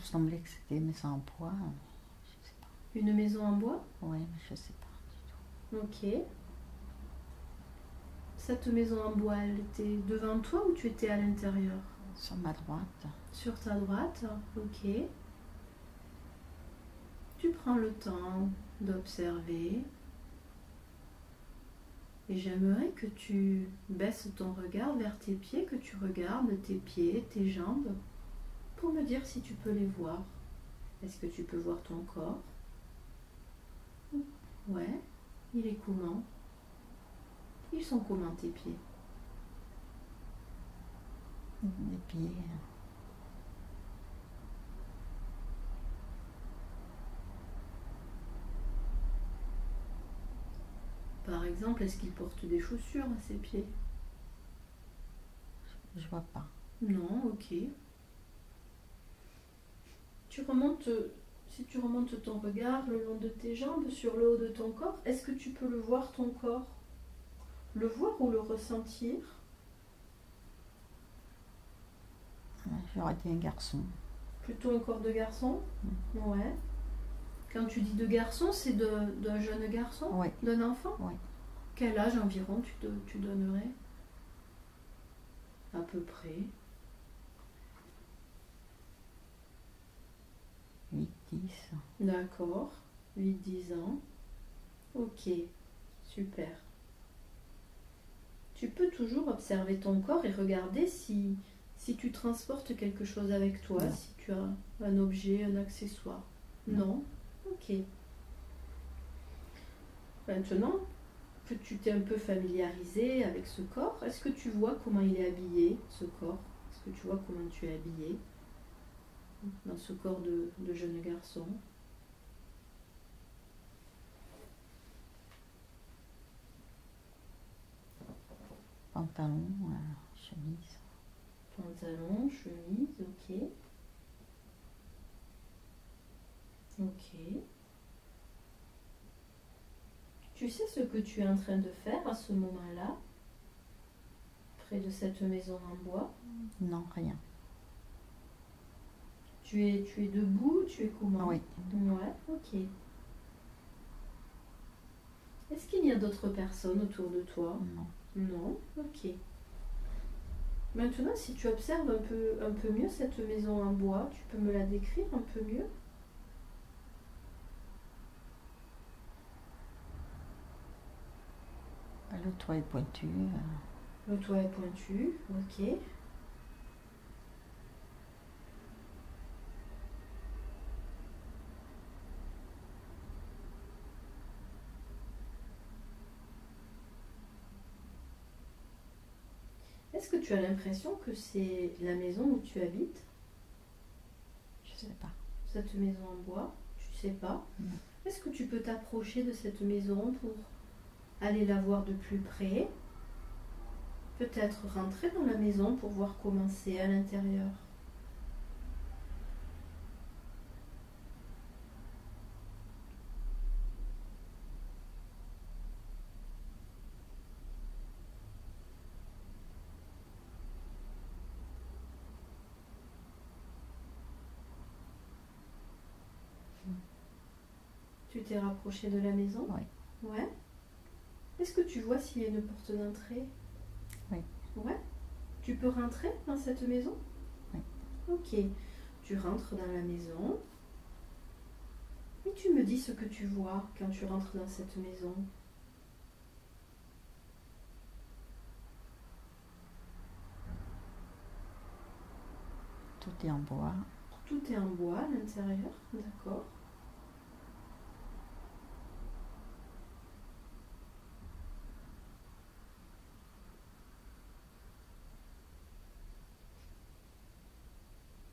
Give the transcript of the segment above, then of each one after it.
me semblait que c'était une maison en bois. Je sais pas. Une maison en bois? Ouais, mais je sais pas du tout. Ok. Cette maison en bois, elle était devant toi ou tu étais à l'intérieur? Sur ma droite. Sur ta droite, ok. Tu prends le temps d'observer. Et j'aimerais que tu baisses ton regard vers tes pieds, que tu regardes tes pieds, tes jambes, pour me dire si tu peux les voir. Est-ce que tu peux voir ton corps? Ouais. Il est comment? Ils sont comment tes pieds? Les pieds. Par exemple, est-ce qu'ils portent des chaussures à ses pieds? Je vois pas. Non, ok. Tu remontes, si tu remontes ton regard le long de tes jambes, sur le haut de ton corps, est-ce que tu peux le voir ton corps? Le voir ou le ressentir? J'aurais dit un garçon. Plutôt un corps de garçon? Ouais. Quand tu dis de garçon, c'est d'un jeune garçon? Oui. D'un enfant? Oui. Quel âge environ tu donnerais? À peu près. 8-10. D'accord. 8-10 ans. Ok. Super. Tu peux toujours observer ton corps et regarder si tu transportes quelque chose avec toi, Non. si tu as un objet, un accessoire. Non? Ok. Maintenant que tu t'es un peu familiarisé avec ce corps, est-ce que tu vois comment il est habillé, ce corps? Est-ce que tu vois comment tu es habillé dans ce corps de jeune garçon? Pantalon, chemise. Pantalon, chemise, ok. Ok. Tu sais ce que tu es en train de faire à ce moment-là, près de cette maison en bois? Non, rien. Tu es debout, tu es comment? Oui. Ouais, ok. Est-ce qu'il y a d'autres personnes autour de toi? Non. Non, ok. Maintenant, si tu observes un peu mieux cette maison en bois, tu peux me la décrire un peu mieux? Le toit est pointu. Le toit est pointu, ok. Est-ce que tu as l'impression que c'est la maison où tu habites? Je sais pas. Cette maison en bois? Tu sais pas? Non. Est-ce que tu peux t'approcher de cette maison pour aller la voir de plus près? Peut-être rentrer dans la maison pour voir comment c'est à l'intérieur. Tu t'es rapproché de la maison? Oui. Ouais. Est-ce que tu vois s'il y a une porte d'entrée? Oui. Ouais. Tu peux rentrer dans cette maison? Oui. Ok. Tu rentres dans la maison. Et tu me dis ce que tu vois quand tu rentres dans cette maison. Tout est en bois. Tout est en bois à l'intérieur, d'accord.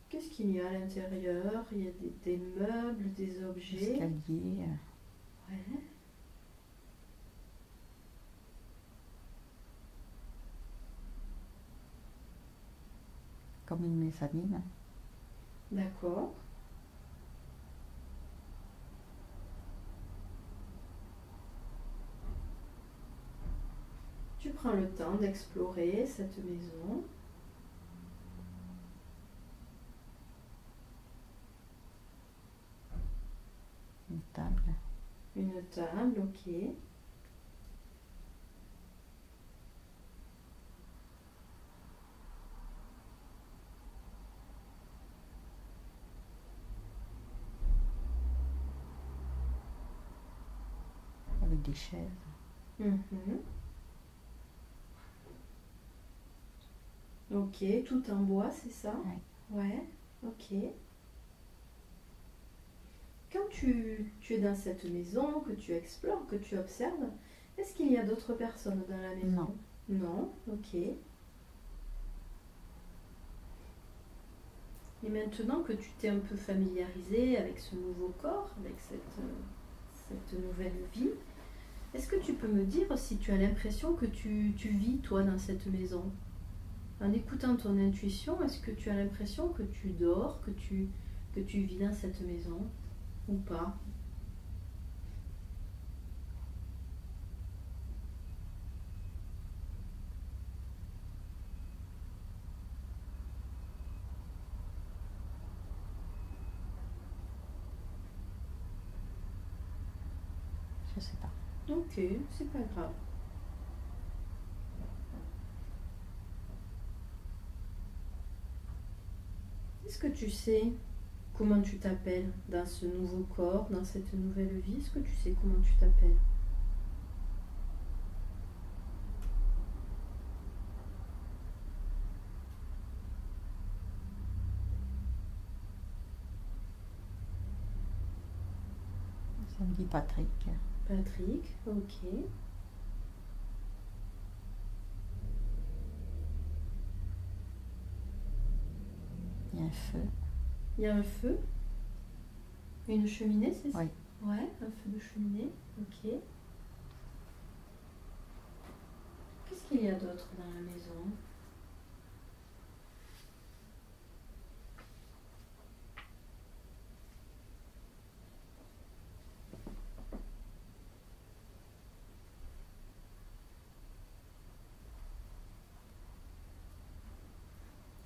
Qu'est-ce qu'il y a à l'intérieur? Il y a des meubles, des objets. Escalier. Ouais. Comme une mezzanine. D'accord. Tu prends le temps d'explorer cette maison. Une table. Une table, ok. Avec des chaises. Mhm. Ok, tout en bois, c'est ça? Ouais. Ouais, ok. Quand tu es dans cette maison, que tu explores, que tu observes, est-ce qu'il y a d'autres personnes dans la maison? Non. Non, ok. Et maintenant que tu t'es un peu familiarisé avec ce nouveau corps, avec cette nouvelle vie, est-ce que tu peux me dire si tu as l'impression que tu vis, toi, dans cette maison? En écoutant ton intuition, est-ce que tu as l'impression que tu dors, que tu vis dans cette maison ou pas? Je sais pas. Ok, c'est pas grave. Est-ce que tu sais comment tu t'appelles dans ce nouveau corps, dans cette nouvelle vie? Est-ce que tu sais comment tu t'appelles? Ça me dit Patrick. Patrick, ok. Il y a un feu. Il y a un feu, une cheminée, c'est ça? Oui. Ouais, un feu de cheminée, ok. Qu'est-ce qu'il y a d'autre dans la maison?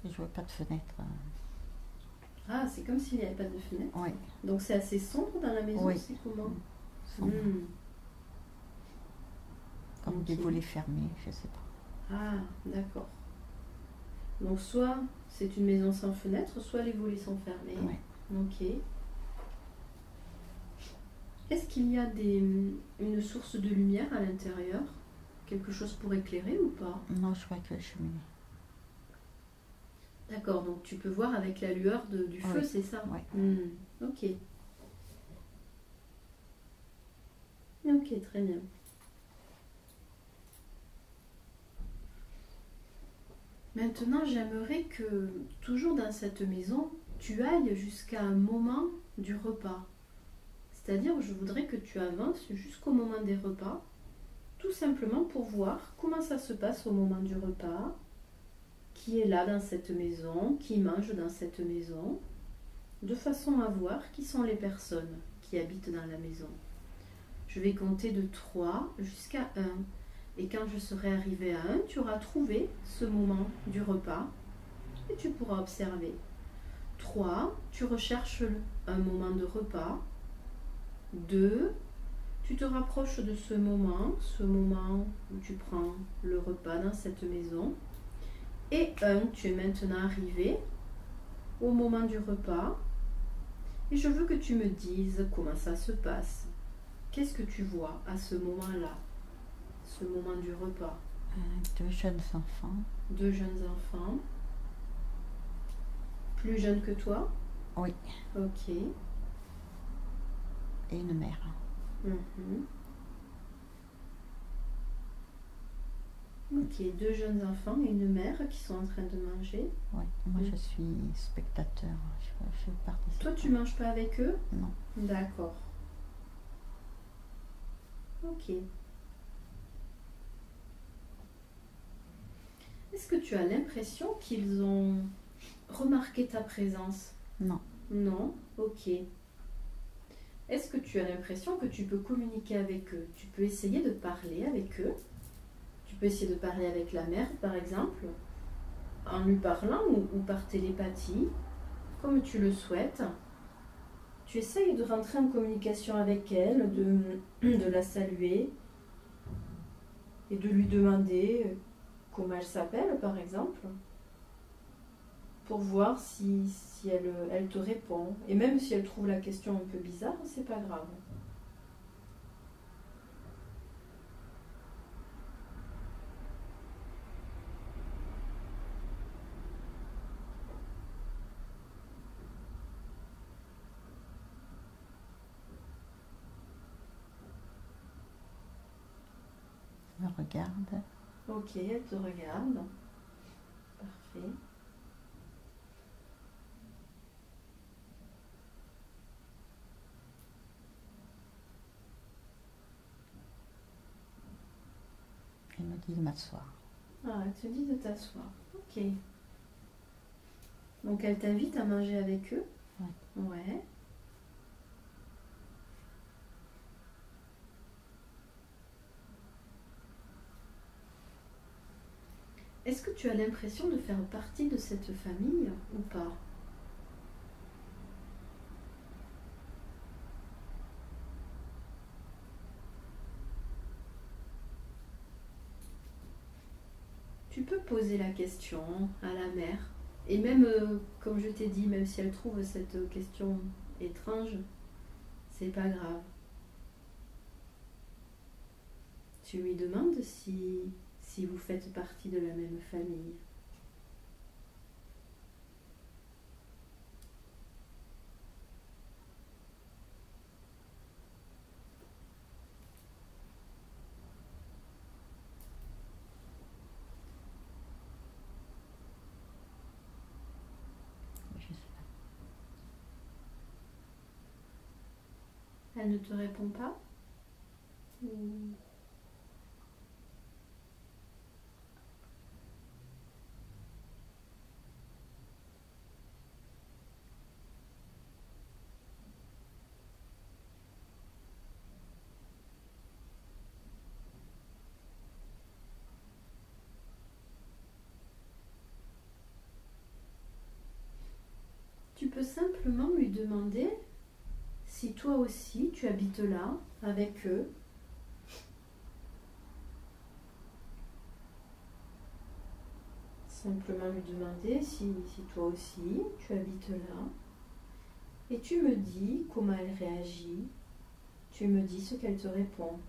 Je vois pas de fenêtre. Ah, c'est comme s'il n'y avait pas de fenêtre. Oui. Donc c'est assez sombre dans la maison, Oui. c'est comment? Sombre. Comme Ok. des volets fermés, je sais pas. Ah, d'accord. Donc soit c'est une maison sans fenêtre, soit les volets sont fermés. Ouais. Ok. Est-ce qu'il y a une source de lumière à l'intérieur? Quelque chose pour éclairer ou pas? Non, je vois que la cheminée. D'accord, donc tu peux voir avec la lueur du feu, Oui. c'est ça? Ouais. Ok. Ok, très bien. Maintenant, j'aimerais que, toujours dans cette maison, tu ailles jusqu'à un moment du repas. C'est-à-dire, je voudrais que tu avances jusqu'au moment des repas, tout simplement pour voir comment ça se passe au moment du repas, qui est là dans cette maison, qui mange dans cette maison, de façon à voir qui sont les personnes qui habitent dans la maison. Je vais compter de 3 jusqu'à 1. Et quand je serai arrivée à 1, tu auras trouvé ce moment du repas et tu pourras observer. 3, tu recherches un moment de repas. 2, tu te rapproches de ce moment où tu prends le repas dans cette maison. Et 1, tu es maintenant arrivé au moment du repas. Et je veux que tu me dises comment ça se passe. Qu'est-ce que tu vois à ce moment-là, ce moment du repas? 2 jeunes enfants. 2 jeunes enfants. Plus jeunes que toi? Oui. Ok. Et une mère. Mhm. Ok, 2 jeunes enfants et une mère qui sont en train de manger. Oui. Moi, je suis spectateur. Je participe. Toi, tu manges pas avec eux? Non. D'accord. Ok. Est-ce que tu as l'impression qu'ils ont remarqué ta présence? Non. Non? Ok. Est-ce que tu as l'impression que tu peux communiquer avec eux? Tu peux essayer de parler avec eux. Tu peux essayer de parler avec la mère, par exemple, en lui parlant ou par télépathie, comme tu le souhaites. Tu essayes de rentrer en communication avec elle, de la saluer et de lui demander comment elle s'appelle, par exemple, pour voir si elle te répond. Et même si elle trouve la question un peu bizarre, c'est pas grave. Elle me regarde. Ok, elle te regarde. Parfait. Elle me dit de m'asseoir. Ah, elle te dit de t'asseoir. Ok. Donc elle t'invite à manger avec eux. Ouais. Ouais. Est-ce que tu as l'impression de faire partie de cette famille ou pas? Tu peux poser la question à la mère. Et même, comme je t'ai dit, même si elle trouve cette question étrange, c'est pas grave. Tu lui demandes si vous faites partie de la même famille. Je sais pas. Elle ne te répond pas? Ou- Tu peux simplement lui demander si toi aussi tu habites là avec eux. Simplement lui demander si toi aussi tu habites là. Et tu me dis comment elle réagit. Tu me dis ce qu'elle te répond.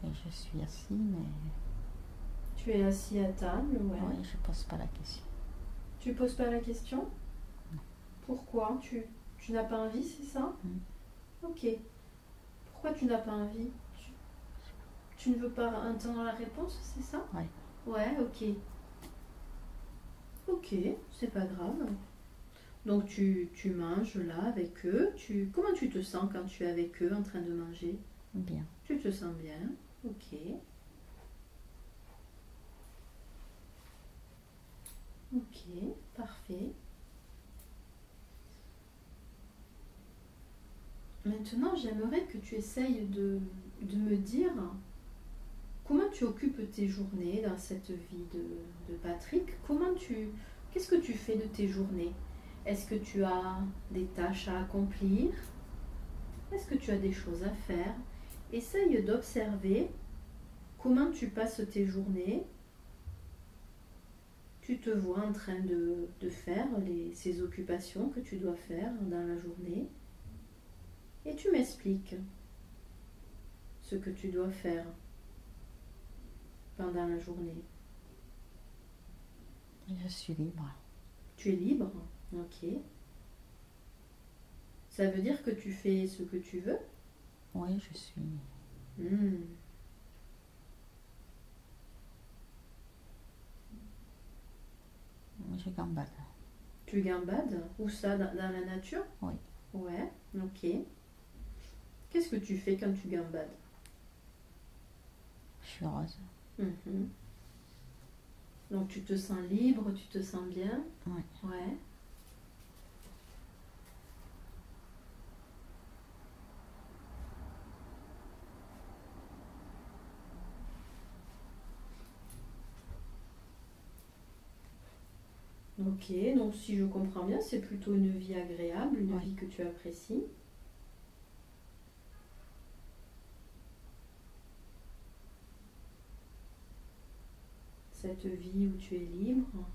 Et je suis assise, mais Tu es assis à table, ouais. oui, je pose pas la question. Tu poses pas la question? Non. Pourquoi? Tu n'as pas envie, c'est ça? Ok. Pourquoi tu n'as pas envie? Tu ne veux pas entendre la réponse, c'est ça? Ouais. Ouais, ok. Ok, c'est pas grave. Donc tu manges là avec eux. Comment tu te sens quand tu es avec eux en train de manger? Bien. Tu te sens bien? Ok. Ok, parfait. Maintenant, j'aimerais que tu essayes de me dire comment tu occupes tes journées dans cette vie de Patrick. Qu'est-ce que tu fais de tes journées? Est-ce que tu as des tâches à accomplir? Est-ce que tu as des choses à faire? Essaye d'observer comment tu passes tes journées. Tu te vois en train de faire ces occupations que tu dois faire dans la journée. Et tu m'expliques ce que tu dois faire pendant la journée. Je suis libre. Tu es libre? Ok. Ça veut dire que tu fais ce que tu veux? Oui, je suis. Je gambade. Tu gambades? Où ça? Dans la nature? Oui. Ouais, ok. Qu'est-ce que tu fais quand tu gambades? Je suis heureuse. Mhm. Donc tu te sens libre, tu te sens bien? Oui. Ouais. Ok, donc si je comprends bien, c'est plutôt une vie agréable, une Oui. vie que tu apprécies. Cette vie où tu es libre.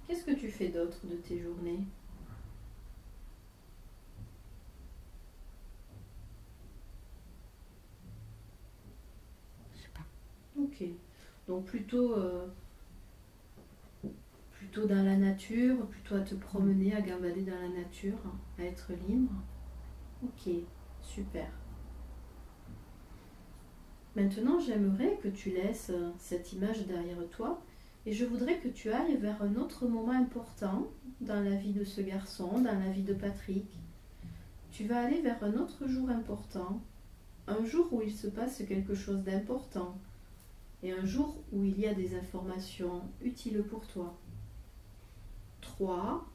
Qu'est-ce que tu fais d'autre de tes journées? Je sais pas. Ok. Donc plutôt dans la nature, plutôt à te promener, à gambader dans la nature, à être libre. Ok, super. Maintenant, j'aimerais que tu laisses cette image derrière toi et je voudrais que tu ailles vers un autre moment important dans la vie de ce garçon, dans la vie de Patrick. Tu vas aller vers un autre jour important, un jour où il se passe quelque chose d'important et un jour où il y a des informations utiles pour toi. 3.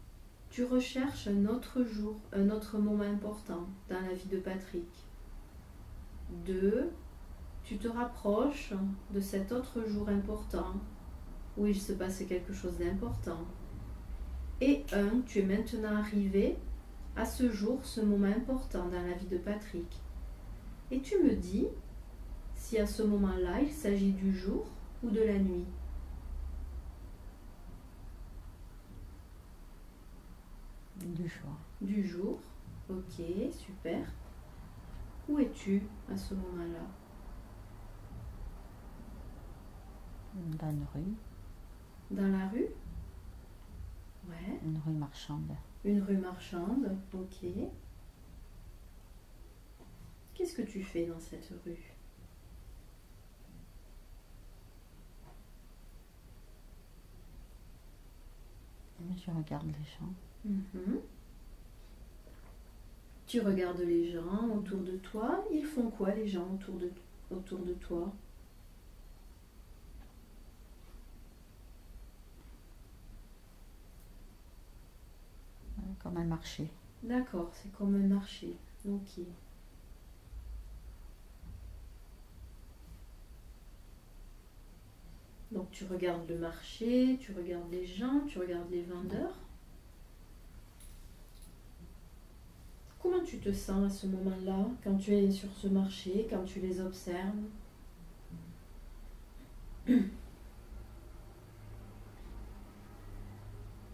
Tu recherches un autre jour, un autre moment important dans la vie de Patrick. 2. Tu te rapproches de cet autre jour important où il se passe quelque chose d'important. Et 1. Tu es maintenant arrivé à ce jour, ce moment important dans la vie de Patrick. Et tu me dis si à ce moment-là il s'agit du jour ou de la nuit. Du jour. Du jour, ok, super. Où es-tu à ce moment-là? Dans une rue. Dans la rue? Ouais. Une rue marchande. Une rue marchande, ok. Qu'est-ce que tu fais dans cette rue? Je regarde les gens. Mhm. Tu regardes les gens autour de toi. Ils font quoi les gens autour de toi? Comme un marché. D'accord, c'est comme un marché. Ok. Donc tu regardes le marché, tu regardes les gens, tu regardes les vendeurs. Comment tu te sens à ce moment-là, quand tu es sur ce marché, quand tu les observes?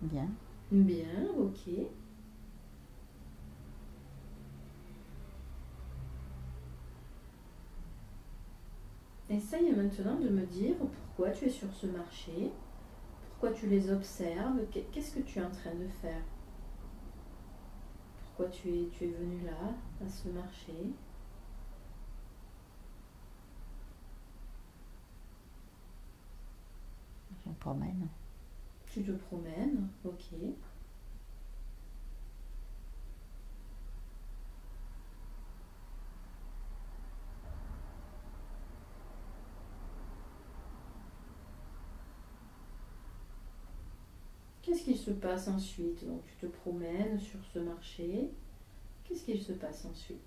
Bien. Bien, ok. Essaye maintenant de me dire pourquoi tu es sur ce marché, pourquoi tu les observes, qu'est-ce que tu es en train de faire? Pourquoi tu es venu là, à ce marché? Je me promène. Tu te promènes, ok. Qu'est-ce qu'il se passe ensuite? Donc tu te promènes sur ce marché. Qu'est-ce qu'il se passe ensuite?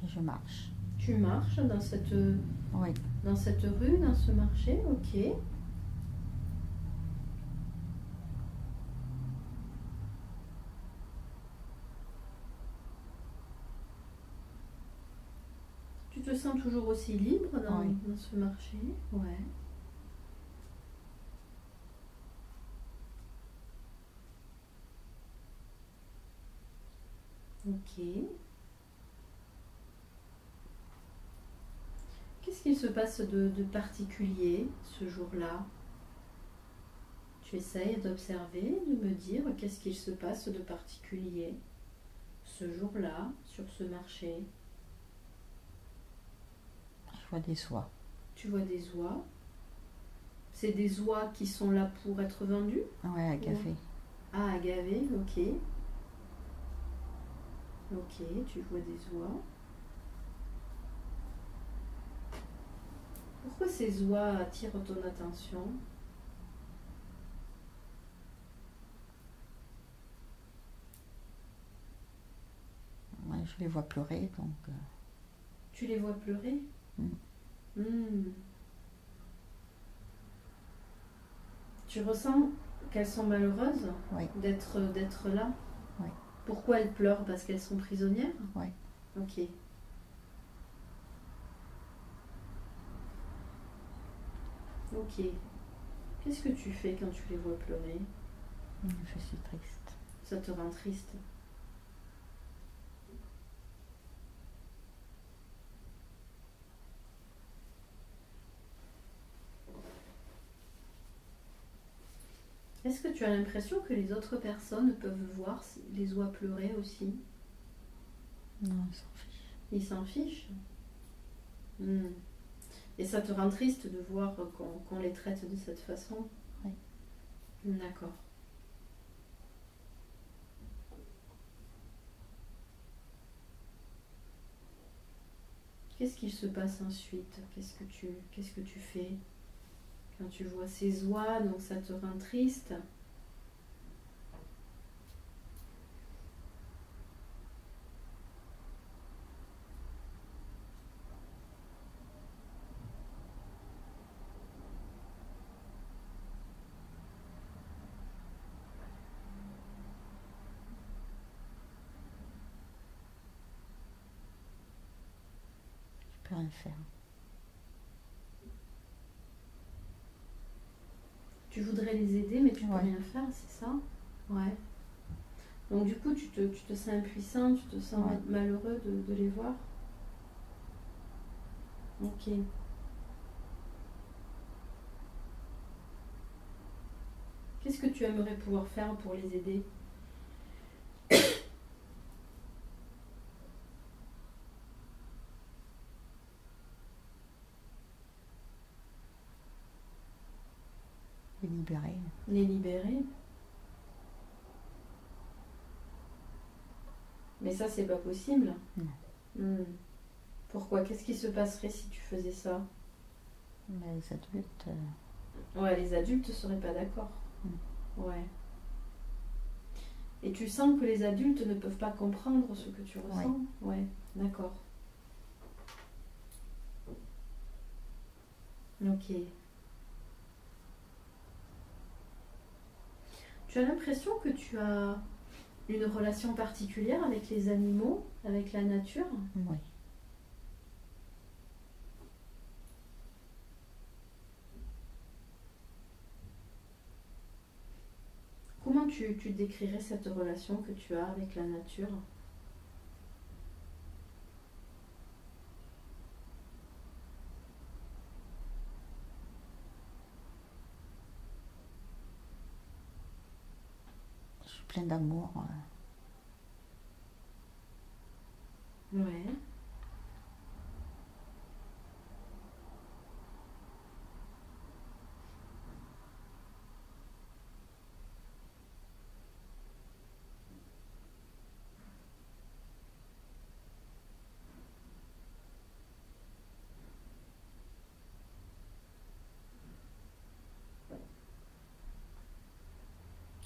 Je marche. Tu marches Oui. dans cette rue, dans ce marché, ok. te sens toujours aussi libre Oui. dans ce marché? Ouais. Ok. Qu'est-ce qu'il se passe de particulier ce jour-là? Tu essayes d'observer, de me dire qu'est-ce qu'il se passe de particulier ce jour-là sur ce marché. Je vois des oies. Tu vois des oies. C'est des oies qui sont là pour être vendues? Ouais, agavées. Ah, agavées, ok. Ok, tu vois des oies. Pourquoi ces oies attirent ton attention? Ouais, je les vois pleurer, donc... Tu les vois pleurer? Hmm. Tu ressens qu'elles sont malheureuses Oui, d'être là? oui, Pourquoi elles pleurent? Parce qu'elles sont prisonnières? oui. Ok. Ok. Qu'est-ce que tu fais quand tu les vois pleurer? Je suis triste. Ça te rend triste? Est-ce que tu as l'impression que les autres personnes peuvent voir les oies pleurer aussi? Non, ils s'en fichent. Ils s'en fichent? Hmm. Et ça te rend triste de voir qu'on les traite de cette façon? Oui. D'accord. Qu'est-ce qu'il se passe ensuite? Qu'est-ce que tu fais quand tu vois ces oies? Donc ça te rend triste. Je peux rien faire. Tu voudrais les aider, mais tu peux Ouais. rien faire, c'est ça? Ouais. Donc du coup, tu te sens impuissant, tu te sens Ouais. malheureux de les voir? Ok. Qu'est-ce que tu aimerais pouvoir faire pour les aider? Les libérer. Les libérer? Mais ça, c'est pas possible. Non. Hmm. Pourquoi? Qu'est-ce qui se passerait si tu faisais ça? Mais les adultes... Ouais, les adultes seraient pas d'accord. Ouais. Et tu sens que les adultes ne peuvent pas comprendre ce que tu ressens? Ouais, d'accord. Ok. Tu as l'impression que tu as une relation particulière avec les animaux, avec la nature? Oui. Comment tu décrirais cette relation que tu as avec la nature? Je suis pleine d'amour. Ouais.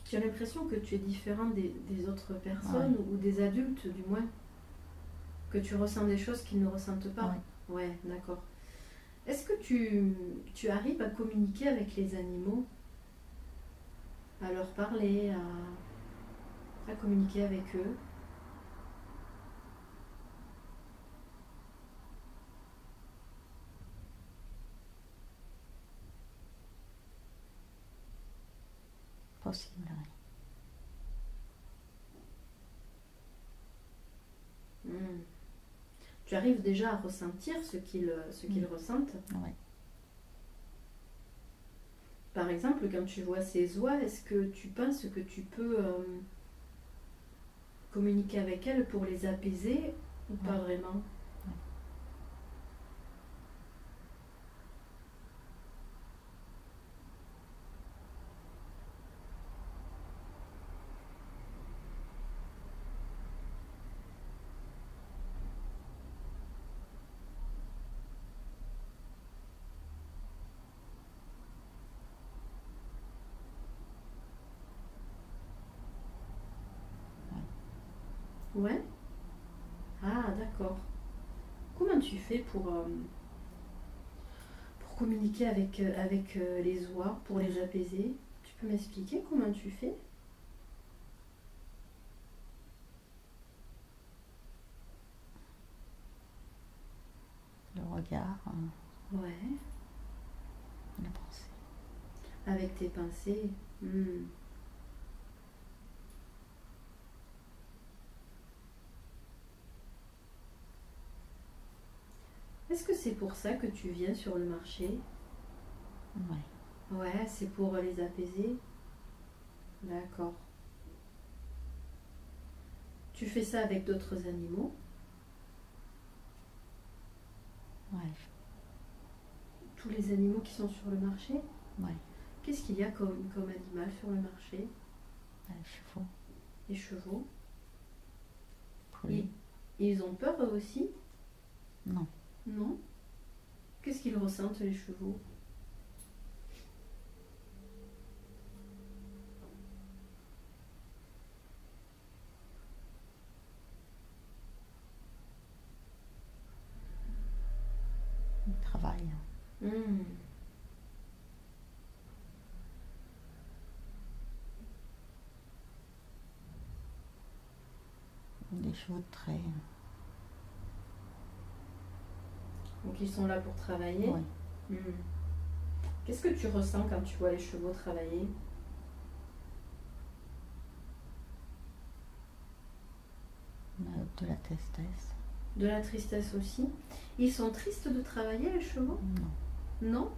Tu as l'impression que tu es différent des autres personnes ou des adultes du moins? Que tu ressens des choses qu'ils ne ressentent pas? Ouais, d'accord. Est-ce que tu arrives à communiquer avec les animaux? À leur parler, à communiquer avec eux? possible, oui. Tu arrives déjà à ressentir ce qu'ils ressentent. Oui. Par exemple, quand tu vois ces oies, est-ce que tu penses que tu peux communiquer avec elles pour les apaiser ou pas vraiment? Ouais. Ah, d'accord. Comment tu fais pour communiquer avec les oies, pour les apaiser? Tu peux m'expliquer comment tu fais? Le regard, Ouais. la pensée. Avec tes pensées. Est-ce que c'est pour ça que tu viens sur le marché? Oui. Ouais, c'est pour les apaiser. D'accord. Tu fais ça avec d'autres animaux? Ouais. Tous les animaux qui sont sur le marché? Ouais. Qu'est-ce qu'il y a comme animal sur le marché? Les chevaux. Les chevaux. Poulets. Ils ont peur eux aussi? Non. Non? Qu'est-ce qu'ils ressentent les chevaux? Ils travaillent. Des chevaux de trait. Donc ils sont là pour travailler? Oui. Qu'est-ce que tu ressens quand tu vois les chevaux travailler? De la tristesse. De la tristesse aussi? Ils sont tristes de travailler les chevaux? Non. Non?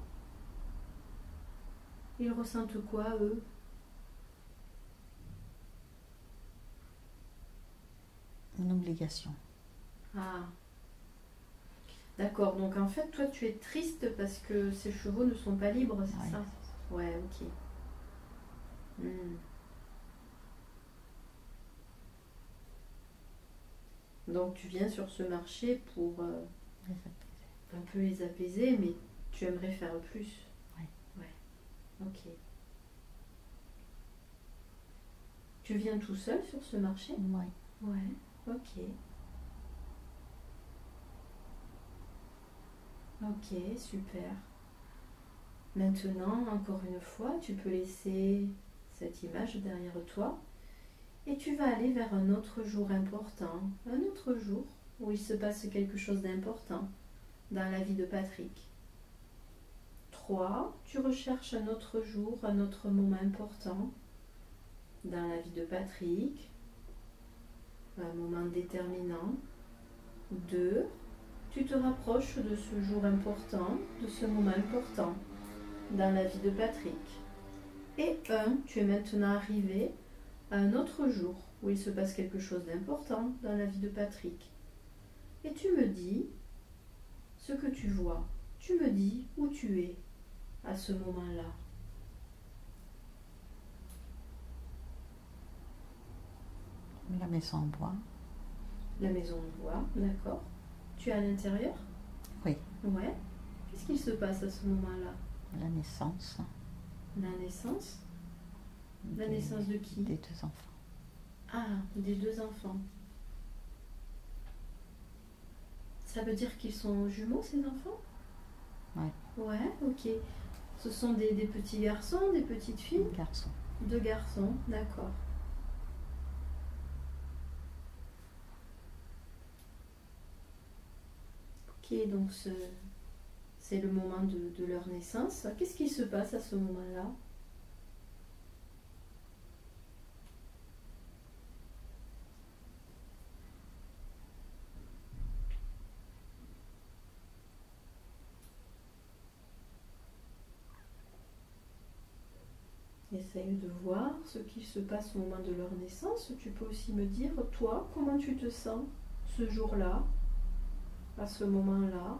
Ils ressentent quoi eux? Une obligation. Ah. D'accord, donc en fait toi tu es triste parce que ces chevaux ne sont pas libres, c'est Ouais. ça? Ouais, ok. Donc tu viens sur ce marché pour Les apaiser. un peu les apaiser, mais tu aimerais faire plus. Ouais. Ouais, ok. Tu viens tout seul sur ce marché? Oui. Ouais, ok. Ok, super. Maintenant, encore une fois, tu peux laisser cette image derrière toi et tu vas aller vers un autre jour important, un autre jour où il se passe quelque chose d'important dans la vie de Patrick. 3. Tu recherches un autre jour, un autre moment important dans la vie de Patrick, un moment déterminant. 2. Tu te rapproches de ce jour important, de ce moment important dans la vie de Patrick. Et 1. Tu es maintenant arrivé à un autre jour où il se passe quelque chose d'important dans la vie de Patrick. Et tu me dis ce que tu vois. Tu me dis où tu es à ce moment-là. La maison en bois. La maison en bois, d'accord. Tu es à l'intérieur? Oui. Ouais. Qu'est-ce qu'il se passe à ce moment-là? La naissance. La naissance? La naissance de qui? Des 2 enfants. Ah, des 2 enfants. Ça veut dire qu'ils sont jumeaux, ces enfants? Ouais. Ouais, ok. Ce sont des petits garçons, des petites filles? Garçons. 2 garçons, d'accord. Ok, donc c'est le moment de leur naissance. Qu'est-ce qui se passe à ce moment-là? essaye de voir ce qui se passe au moment de leur naissance. Tu peux aussi me dire, toi, comment tu te sens ce jour-là, à ce moment-là?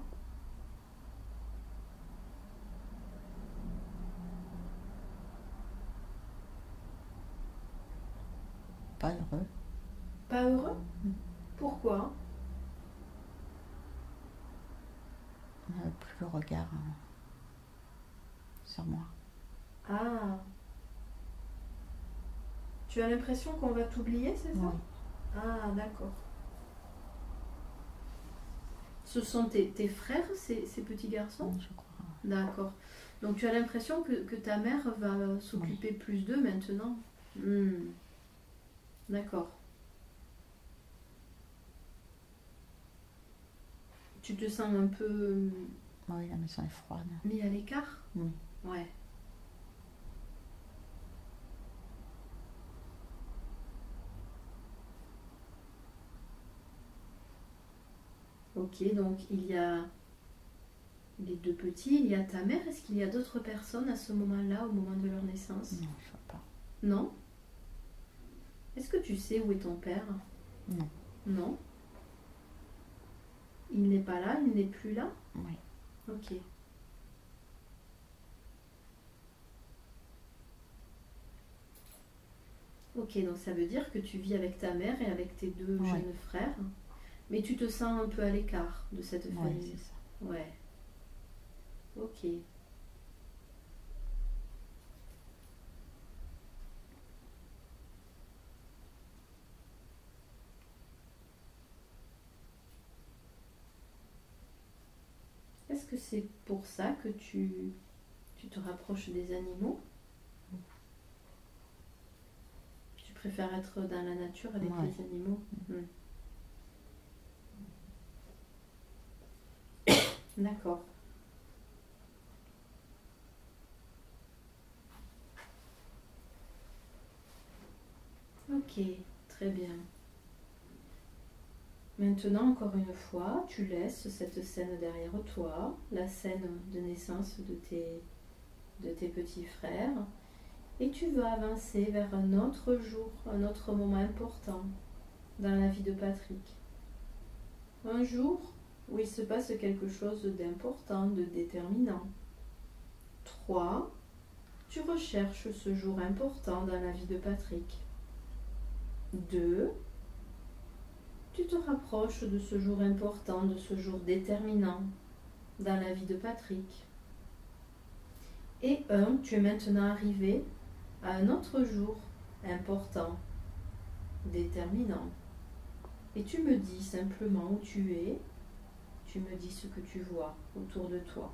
Pas heureux. Pas heureux? Pourquoi? Plus le regard sur moi. Ah, tu as l'impression qu'on va t'oublier, c'est ça? Oui. Ah, d'accord. Ce sont tes frères, ces petits garçons? Je crois. D'accord. Donc tu as l'impression que ta mère va s'occuper plus d'eux maintenant? D'accord. Tu te sens un peu Oui, la maison est froide. mis à l'écart? Oui. Ouais. Ok, donc il y a les deux petits, il y a ta mère. Est-ce qu'il y a d'autres personnes à ce moment-là, au moment de leur naissance? Non, je vois pas. Non? Est-ce que tu sais où est ton père? Non. Non? Il n'est pas là, il n'est plus là? Oui. Ok. Ok, donc ça veut dire que tu vis avec ta mère et avec tes deux Ouais. jeunes frères, mais tu te sens un peu à l'écart de cette Oui, famille. c'est ça. Ouais. Ok. Est-ce que c'est pour ça que tu te rapproches des animaux? Tu préfères être dans la nature avec Ouais. les animaux? D'accord. Ok, très bien. Maintenant, encore une fois, tu laisses cette scène derrière toi, la scène de naissance de tes petits frères, et tu vas avancer vers un autre jour, un autre moment important dans la vie de Patrick. Un jour où il se passe quelque chose d'important, de déterminant. 3. Tu recherches ce jour important dans la vie de Patrick. 2. Tu te rapproches de ce jour important, de ce jour déterminant dans la vie de Patrick. Et 1. Tu es maintenant arrivé à un autre jour important, déterminant. Et tu me dis simplement où tu es, tu me dis ce que tu vois autour de toi.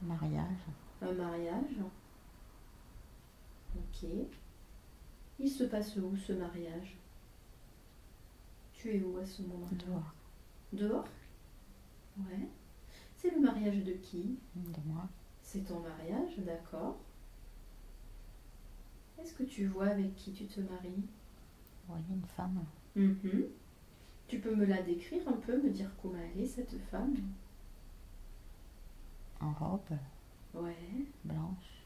Mariage. Un mariage. Ok. Il se passe où ce mariage? Tu es où à ce moment-là? Dehors. Dehors? Ouais. C'est le mariage de qui? De moi. C'est ton mariage, d'accord. Est-ce que tu vois avec qui tu te maries? Oui, une femme. Mhm. Tu peux me la décrire un peu, me dire comment elle est cette femme? En robe Ouais. blanche.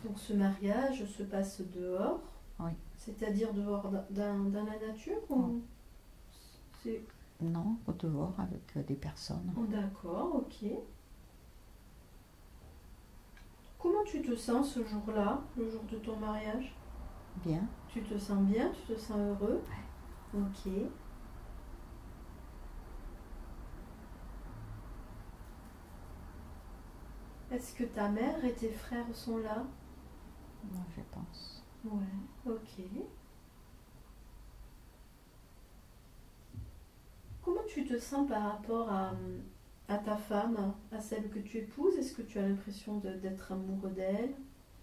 Donc ce mariage se passe dehors? Oui. C'est-à-dire dehors dans la nature ou... C'est... Non, au dehors avec des personnes. Oh, d'accord, ok. Comment tu te sens ce jour-là, le jour de ton mariage? Bien. Tu te sens bien? Tu te sens heureux? Ouais. Ok. Est-ce que ta mère et tes frères sont là? Non, je pense. Ouais, ok. Comment tu te sens par rapport à ta femme, à celle que tu épouses? Est-ce que tu as l'impression d'être amoureux d'elle?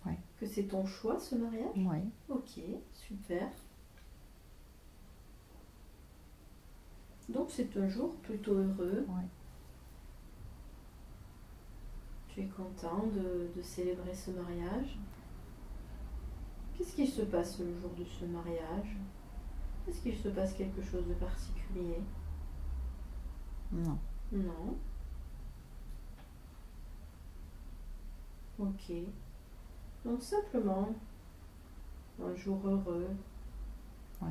Ouais. Que c'est ton choix ce mariage? Oui. Ok, super. Donc c'est un jour plutôt heureux. Oui. Tu es content de célébrer ce mariage? Qu'est-ce qu'il se passe le jour de ce mariage? Est-ce qu'il se passe quelque chose de particulier? Non. Non. Ok. Donc simplement, un jour heureux, Oui.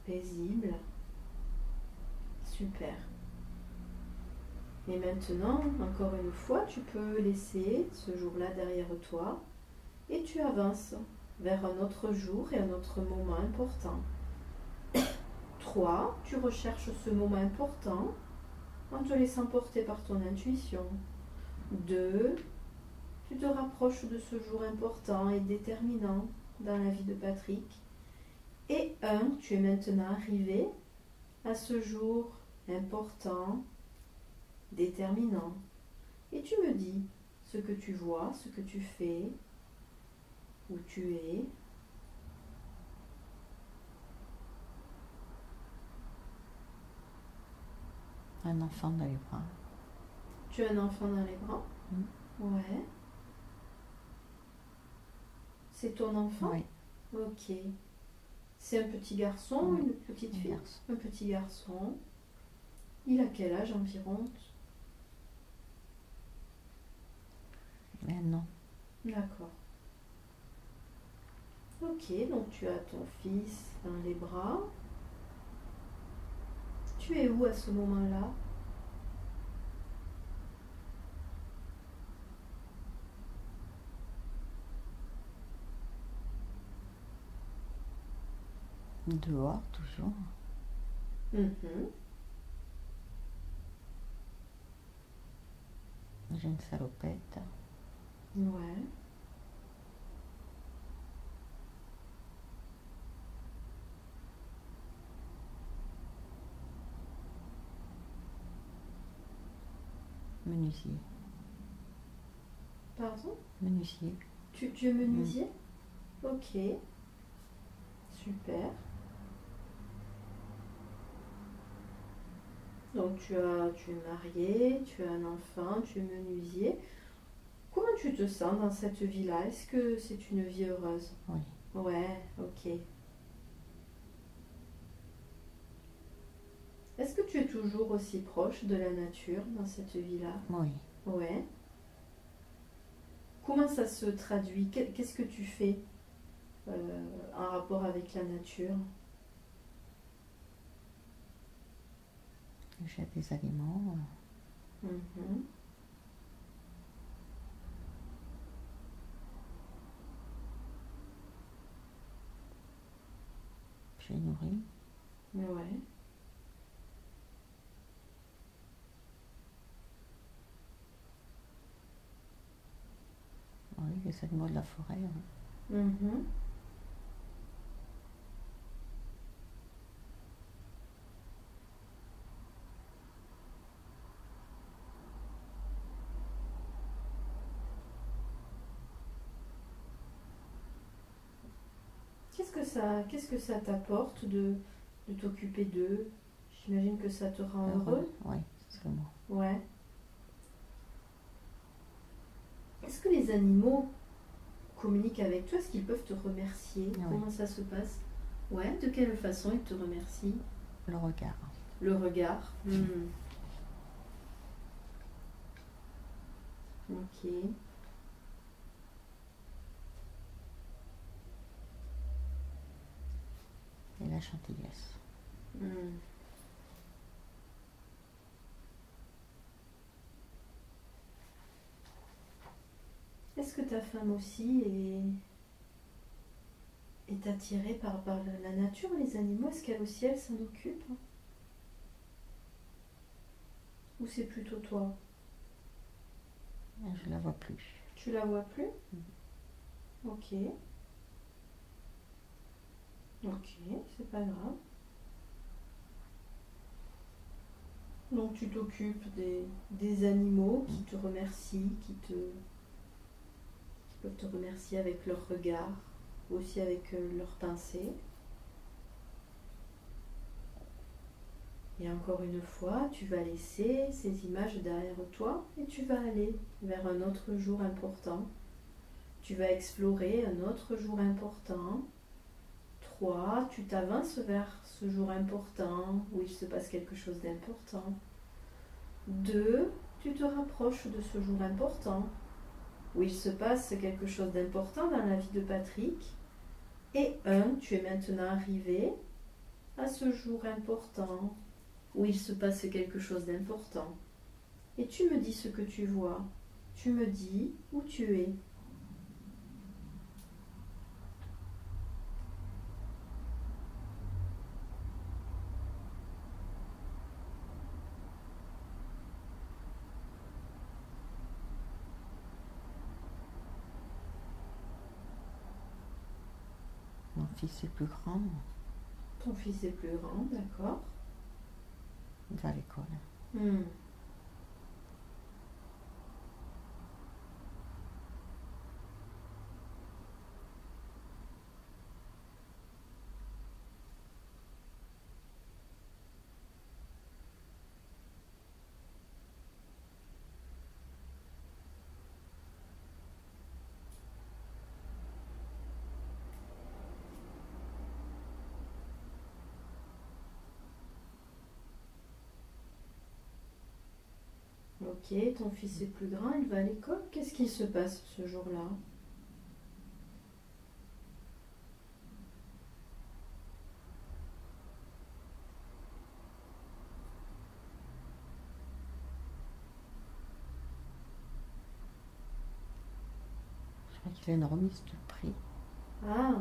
paisible, super. Et maintenant, encore une fois, tu peux laisser ce jour-là derrière toi et tu avances vers un autre jour et un autre moment important. 3. Tu recherches ce moment important en te laissant porter par ton intuition. 2. Tu te rapproches de ce jour important et déterminant dans la vie de Patrick. Et 1. Tu es maintenant arrivé à ce jour important, déterminant. Et tu me dis ce que tu vois, ce que tu fais, où tu es. Un enfant dans les bras. Tu as un enfant dans les bras? Ouais. C'est ton enfant? Oui. Ok. C'est un petit garçon, Oui, une petite un fille? garçon. Un petit garçon. Il a quel âge environ? Non. D'accord. Ok, donc tu as ton fils dans les bras. Tu es où à ce moment-là? Dehors, toujours. Mhm. J'ai une salopette. Ouais. Menuisier. Pardon? Menuisier. Tu es menuisier? Ok. Super. Donc tu es marié, tu as un enfant, tu es menuisier. Comment tu te sens dans cette vie-là? Est-ce que c'est une vie heureuse? Oui. Ouais, ok. Est-ce que tu es toujours aussi proche de la nature dans cette vie-là? Oui. Ouais. Comment ça se traduit? Qu'est-ce que tu fais en rapport avec la nature? J'ai des aliments. Mhm. Je les nourris. Ouais. Oui, les animaux de la forêt. Mhm. Qu'est-ce que ça t'apporte de t'occuper d'eux? J'imagine que ça te rend heureux. Oui, c'est le mot. Ouais. Est-ce que les animaux communiquent avec toi? Est-ce qu'ils peuvent te remercier? Oui. Comment ça se passe? Ouais, de quelle façon ils te remercient? Le regard. Le regard. Ok. Et la gentillesse. Hmm. Est-ce que ta femme aussi est attirée par la nature, les animaux? Est-ce qu'elle aussi, elle s'en occupe? Ou c'est plutôt toi? Je la vois plus. Tu la vois plus? Ok. Ok, c'est pas grave. Donc tu t'occupes des animaux qui te remercient, qui peuvent te remercier avec leur regard, aussi avec leurs pensées. Et encore une fois, tu vas laisser ces images derrière toi et tu vas aller vers un autre jour important. Tu vas explorer un autre jour important. 3, tu t'avances vers ce jour important où il se passe quelque chose d'important. 2, tu te rapproches de ce jour important où il se passe quelque chose d'important dans la vie de Patrick. Et 1, tu es maintenant arrivé à ce jour important où il se passe quelque chose d'important. Et tu me dis ce que tu vois. Tu me dis où tu es. Mon fils est plus grand, Ton fils est plus grand, d'accord. il va à l'école. Hmm. Ok, ton fils est plus grand, il va à l'école. Qu'est-ce qui se passe ce jour-là? Je crois qu'il a une remise de prix. Ah,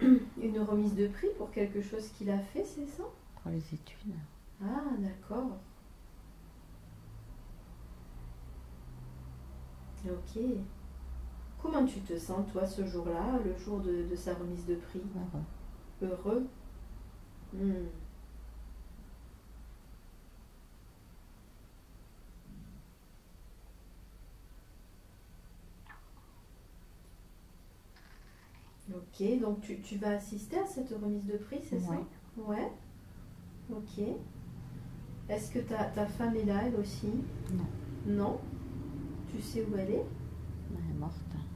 une remise de prix pour quelque chose qu'il a fait, c'est ça? Pour les études. Ah, d'accord. Ok. Comment tu te sens, toi, ce jour-là, le jour de sa remise de prix? Heureux. Heureux? Hmm. Ok, donc tu vas assister à cette remise de prix, c'est ça? Ouais. Ouais. Ok. Est-ce que ta femme est là, elle aussi? Non, Non? Tu sais où elle est? elle est morte.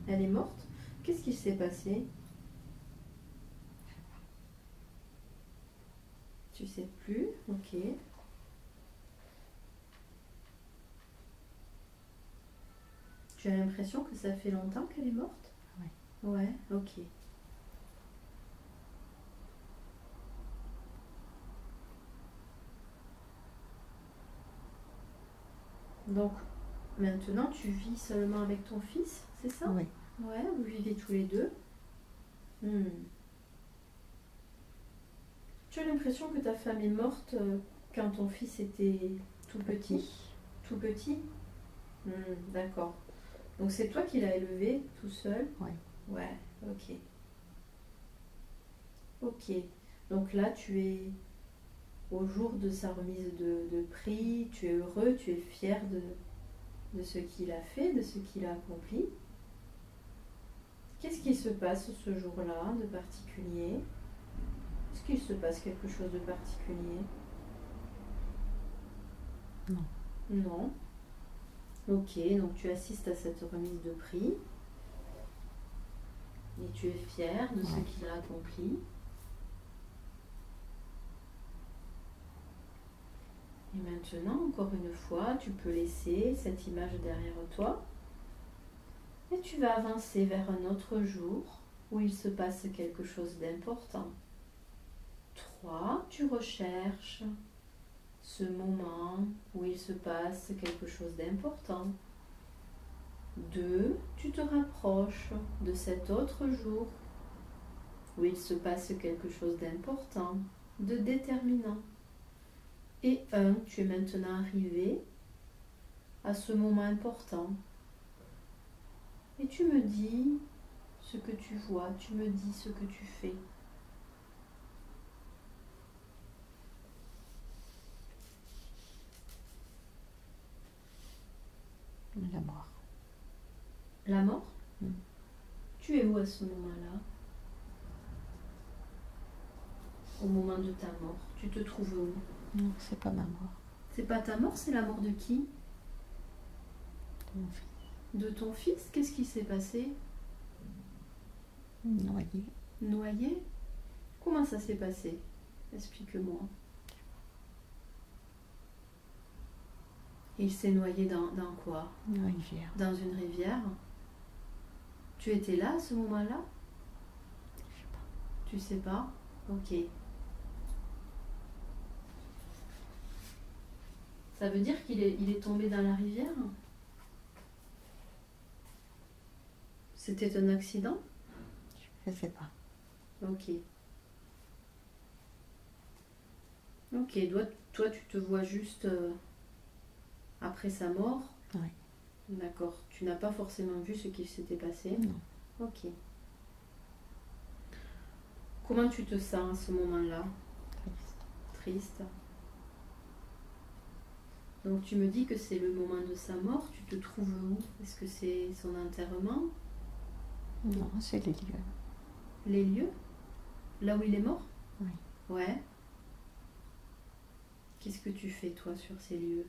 Elle est morte? Qu'est-ce qui s'est passé? Tu sais plus? Ok. Tu as l'impression que ça fait longtemps qu'elle est morte? Ouais. Ouais, ok. Donc, maintenant, tu vis seulement avec ton fils, c'est ça? Oui. Ouais, vous vivez tous les deux. Hmm. Tu as l'impression que ta femme est morte quand ton fils était tout petit? Tout petit? Hmm, d'accord. Donc c'est toi qui l'as élevé tout seul? Oui. Ouais, ok. Ok. Donc là, tu es au jour de sa remise de prix, tu es heureux, tu es fier de ce qu'il a fait, de ce qu'il a accompli. Qu'est-ce qui se passe ce jour-là de particulier? Est-ce qu'il se passe quelque chose de particulier? Non. Non. Ok, donc tu assistes à cette remise de prix et tu es fier de ce Ouais. qu'il a accompli. Et maintenant, encore une fois, tu peux laisser cette image derrière toi et tu vas avancer vers un autre jour où il se passe quelque chose d'important. 3, tu recherches ce moment où il se passe quelque chose d'important. 2, tu te rapproches de cet autre jour où il se passe quelque chose d'important, de déterminant. Et 1, tu es maintenant arrivé à ce moment important. Et tu me dis ce que tu vois, tu me dis ce que tu fais. La mort. La mort? Mm. Tu es où à ce moment-là? Au moment de ta mort, tu te trouves où? Non, c'est pas ma mort. C'est pas ta mort, c'est la mort de qui? C'est mon fils. De ton fils, qu'est-ce qui s'est passé? Noyé. Noyé? Comment ça s'est passé? Explique-moi. Il s'est noyé dans quoi? Une rivière. Dans une rivière? Tu étais là à ce moment-là? Je sais pas. Tu sais pas? Ok. Ça veut dire il est tombé dans la rivière? C'était un accident? Je sais pas. Ok. Ok, toi tu te vois juste après sa mort? Oui. D'accord. Tu n'as pas forcément vu ce qui s'était passé? Non. Ok. Comment tu te sens à ce moment-là? Triste. Triste. Donc tu me dis que c'est le moment de sa mort. Tu te trouves où? Est-ce que c'est son enterrement? Non, c'est les lieux. Les lieux? Là où il est mort? Oui. Ouais. Qu'est-ce que tu fais toi sur ces lieux?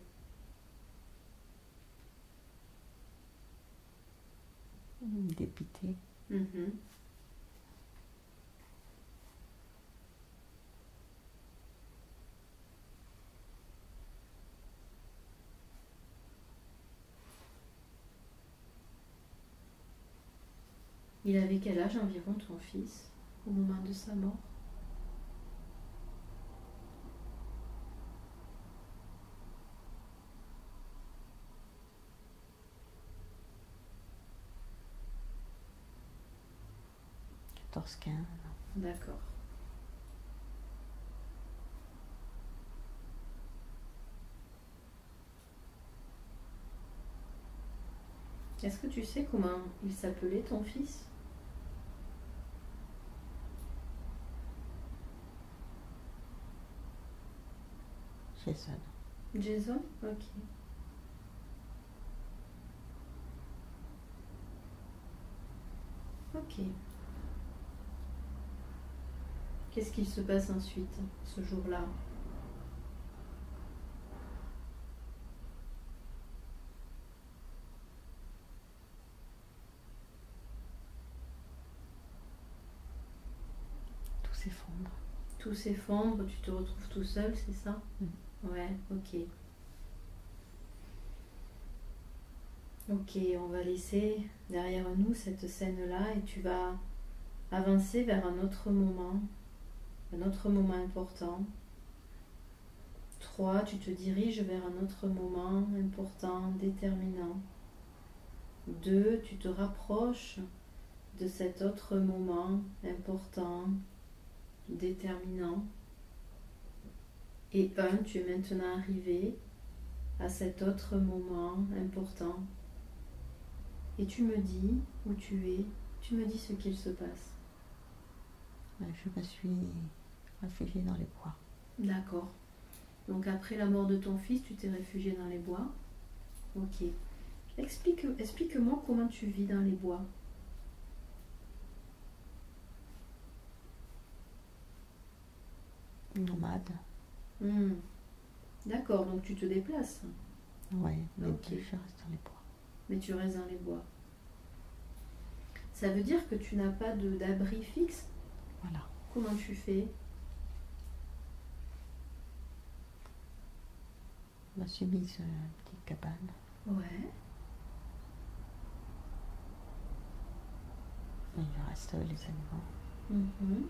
Dépité. Mhm. Il avait quel âge environ ton fils au moment de sa mort? « 14-15 ans. » D'accord. Est-ce que tu sais comment il s'appelait ton fils? Jason. Jason? Ok. Ok. Qu'est-ce qu'il se passe ensuite, ce jour-là? Tout s'effondre. Tout s'effondre, tu te retrouves tout seul, c'est ça? Ouais, ok. Ok, on va laisser derrière nous cette scène-là et tu vas avancer vers un autre moment important. 3, tu te diriges vers un autre moment important, déterminant. 2, tu te rapproches de cet autre moment important, déterminant. Et 1, tu es maintenant arrivé à cet autre moment important. Et tu me dis où tu es, tu me dis ce qu'il se passe. Je me suis réfugiée dans les bois. D'accord. Donc après la mort de ton fils, tu t'es réfugié dans les bois. Ok. Explique-moi comment tu vis dans les bois. Nomade. D'accord, donc tu te déplaces. Oui, mais Ok. je reste dans les bois. Mais tu restes dans les bois. Ça veut dire que tu n'as pas d'abri fixe? Voilà. Comment tu fais? Je me suis mise une petite cabane. Ouais. Et il reste les animaux. Mhm.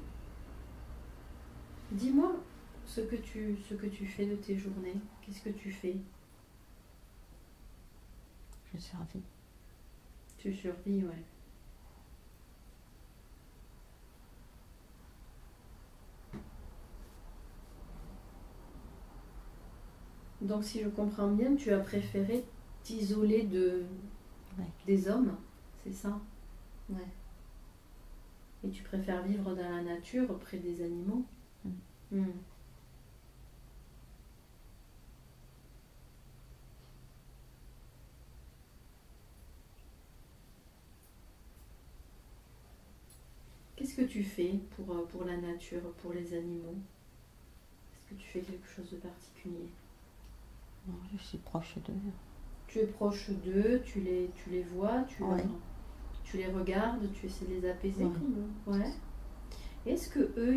Dis-moi ce que tu fais de tes journées. Qu'est-ce que tu fais? Je survis. Tu survis, ouais. Donc si je comprends bien, tu as préféré t'isoler Ouais. des hommes, c'est ça? Ouais. Et tu préfères vivre dans la nature près des animaux? Mm. Qu'est-ce que tu fais pour la nature, pour les animaux? Est-ce que tu fais quelque chose de particulier? Non, je suis proche d'eux. Tu Tu es proche d'eux, tu les vois, Ouais. tu les regardes, tu essaies de les apaiser Ouais. comme eux. Ouais. Est-ce que eux,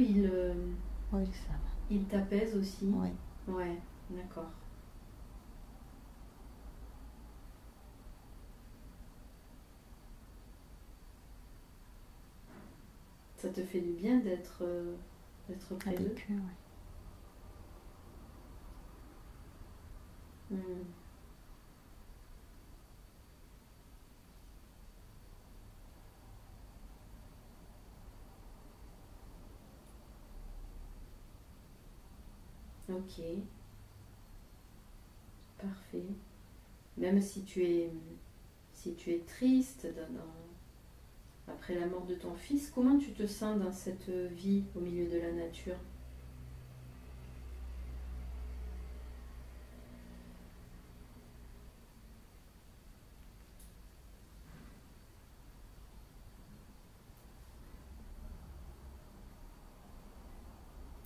Oui, ça va. ils t'apaisent aussi? Oui. Ouais, d'accord. Ça te fait du bien d'être près d'eux? Avec eux, oui. Hmm. Ok, parfait. Même si tu es triste après la mort de ton fils, comment tu te sens dans cette vie au milieu de la nature?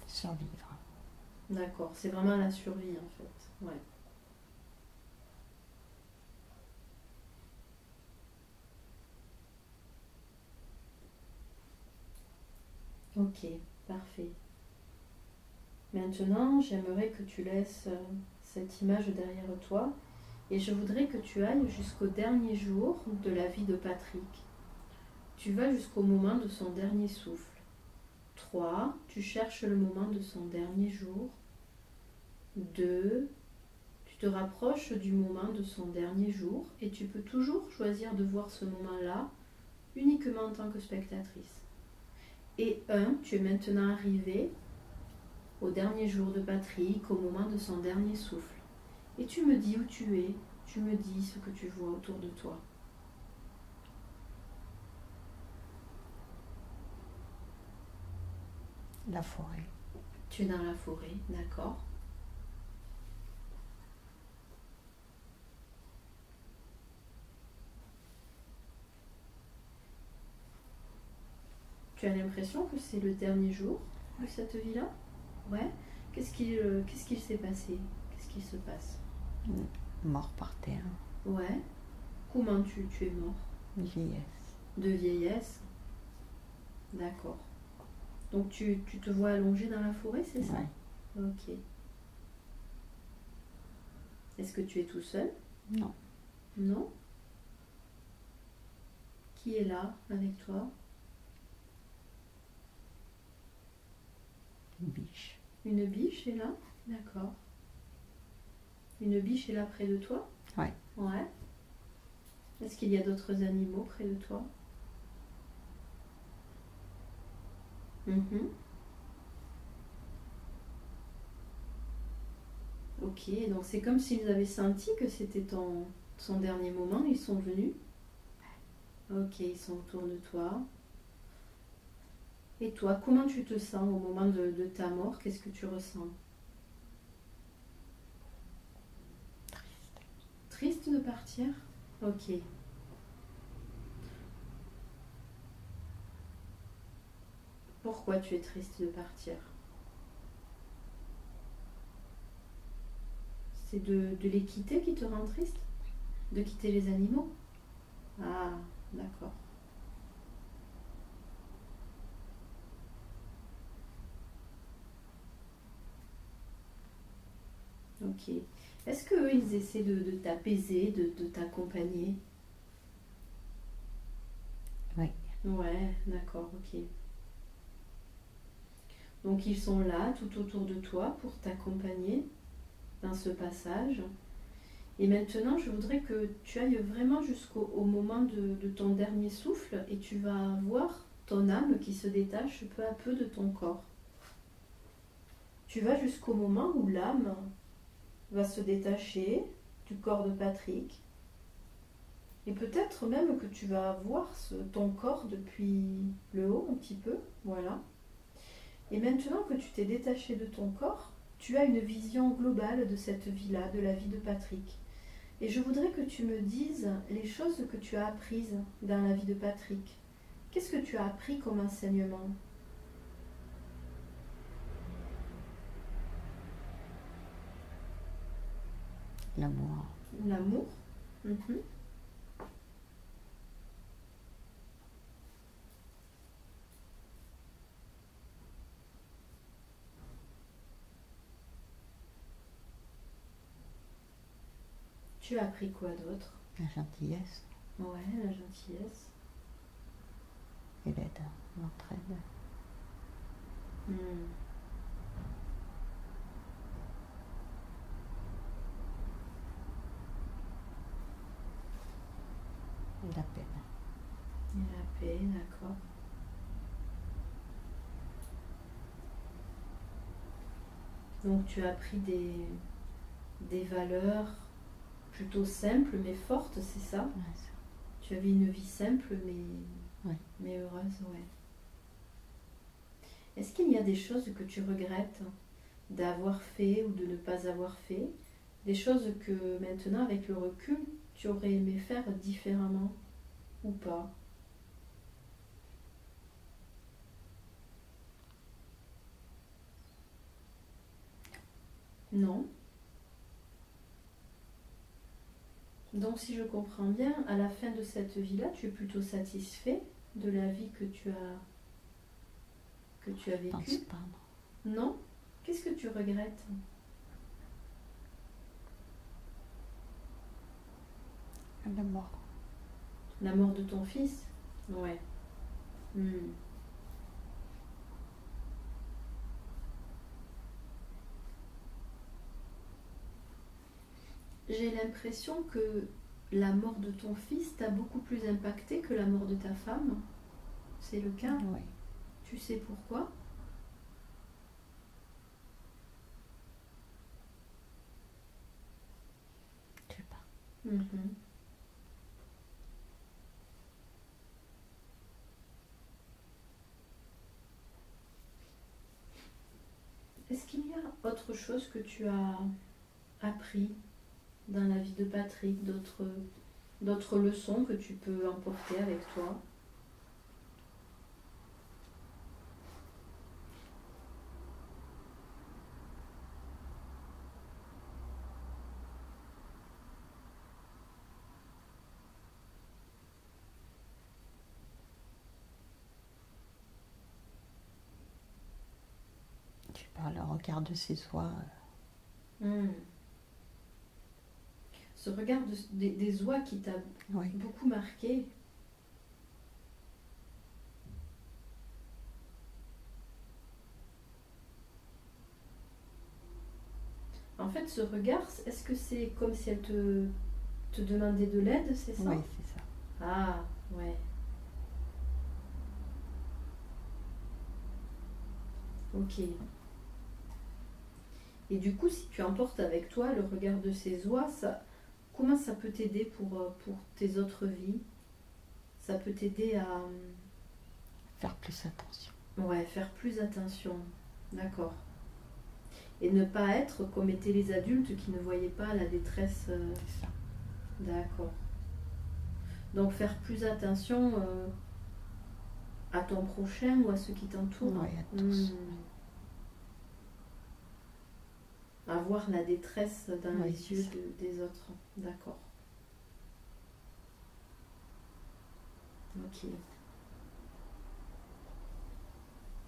Survivre. D'accord, c'est vraiment la survie en fait. Ouais. Ok, parfait. Maintenant, j'aimerais que tu laisses cette image derrière toi et je voudrais que tu ailles jusqu'au dernier jour de la vie de Patrick. Tu vas jusqu'au moment de son dernier souffle. 3, tu cherches le moment de son dernier jour. 2, tu te rapproches du moment de son dernier jour et tu peux toujours choisir de voir ce moment-là uniquement en tant que spectatrice. Et 1, tu es maintenant arrivé au dernier jour de Patrick, au moment de son dernier souffle. Et tu me dis où tu es, tu me dis ce que tu vois autour de toi. La forêt. Tu es dans la forêt, d'accord? Tu as l'impression que c'est le dernier jour de cette vie-là? Ouais. Qu'est-ce qu'il s'est passé? Qu'est-ce qu'il se passe? Mort par terre. Ouais. Comment tu es mort? Vieillesse. De vieillesse? D'accord. Donc tu te vois allongé dans la forêt, c'est ça? Ouais. Ok. Est-ce que tu es tout seul? Non. Non? Qui est là avec toi? Une biche. Une biche est là? D'accord. Une biche est là près de toi? Ouais. Ouais. Est-ce qu'il y a d'autres animaux près de toi? Mhm. Ok, donc c'est comme s'ils avaient senti que c'était son dernier moment, ils sont venus. Ok, ils sont autour de toi. Et toi, comment tu te sens au moment de ta mort? Qu'est-ce que tu ressens? Triste de partir? Ok. Pourquoi tu es triste de partir? C'est de les quitter qui te rend triste? De quitter les animaux? Ah, d'accord. Ok. Est-ce qu'eux, ils essaient de t'apaiser, de t'accompagner? Oui. Ouais, d'accord, ok. Donc ils sont là, tout autour de toi, pour t'accompagner dans ce passage. Et maintenant, je voudrais que tu ailles vraiment jusqu'au moment de ton dernier souffle et tu vas voir ton âme qui se détache peu à peu de ton corps. Tu vas jusqu'au moment où l'âme va se détacher du corps de Patrick. Et peut-être même que tu vas voir ton corps depuis le haut un petit peu. Voilà. Et maintenant que tu t'es détaché de ton corps, tu as une vision globale de cette vie-là, de la vie de Patrick. Et je voudrais que tu me dises les choses que tu as apprises dans la vie de Patrick. Qu'est-ce que tu as appris comme enseignement? L'amour. L'amour? Mhm. Tu as appris quoi d'autre? La gentillesse Ouais, la gentillesse. et l'aide, l'entraide. Hmm. Et la peine. Et la paix, d'accord. Donc tu as appris des valeurs plutôt simples mais fortes, c'est ça? Ouais, ça. Tu avais une vie simple Ouais. mais heureuse, ouais. Est-ce qu'il y a des choses que tu regrettes d'avoir fait ou de ne pas avoir fait? Des choses que maintenant, avec le recul, tu aurais aimé faire différemment ou pas? Non. Donc si je comprends bien, à la fin de cette vie-là, tu es plutôt satisfait de la vie que tu as Je pense vécue? pas, non. Non? Qu'est-ce que tu regrettes? La mort. La mort de ton fils? Ouais. Hmm. J'ai l'impression que la mort de ton fils t'a beaucoup plus impacté que la mort de ta femme. C'est le cas? Oui. Tu sais pourquoi? Je sais pas. Mhm. Est-ce qu'il y a autre chose que tu as appris dans la vie de Patrick, d'autres leçons que tu peux emporter avec toi? Je sais pas, le regard de ses oies. Hmm. Ce regard des oies qui t'a Oui. beaucoup marqué. En fait, ce regard, est-ce que c'est comme si elle te demandait de l'aide, c'est ça? Oui, c'est ça. Ah, ouais. Ok. Et du coup, si tu emportes avec toi le regard de ces oies, comment ça peut t'aider pour tes autres vies? Ça peut t'aider à Faire plus attention. ouais, faire plus attention. D'accord. Et ne pas être comme étaient les adultes qui ne voyaient pas la détresse. C'est ça. D'accord. Donc faire plus attention à ton prochain ou à ceux qui t'entourent. Oui, à tous. À voir la détresse dans Oui, les c'est yeux ça. des autres. D'accord. Ok.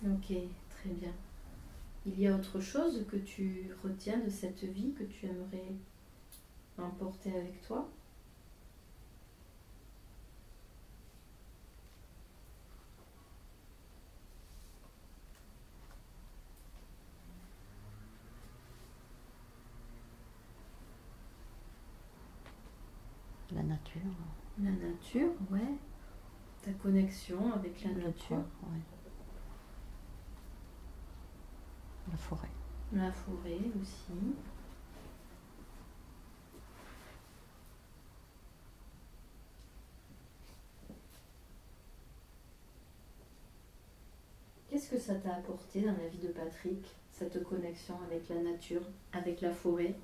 Ok, très bien. Il y a autre chose que tu retiens de cette vie que tu aimerais emporter avec toi? La nature. La nature, ouais. Ta connexion avec la Le nature. corps, ouais. La forêt. La forêt aussi. Qu'est-ce que ça t'a apporté dans la vie de Patrick, cette connexion avec la nature, avec la forêt?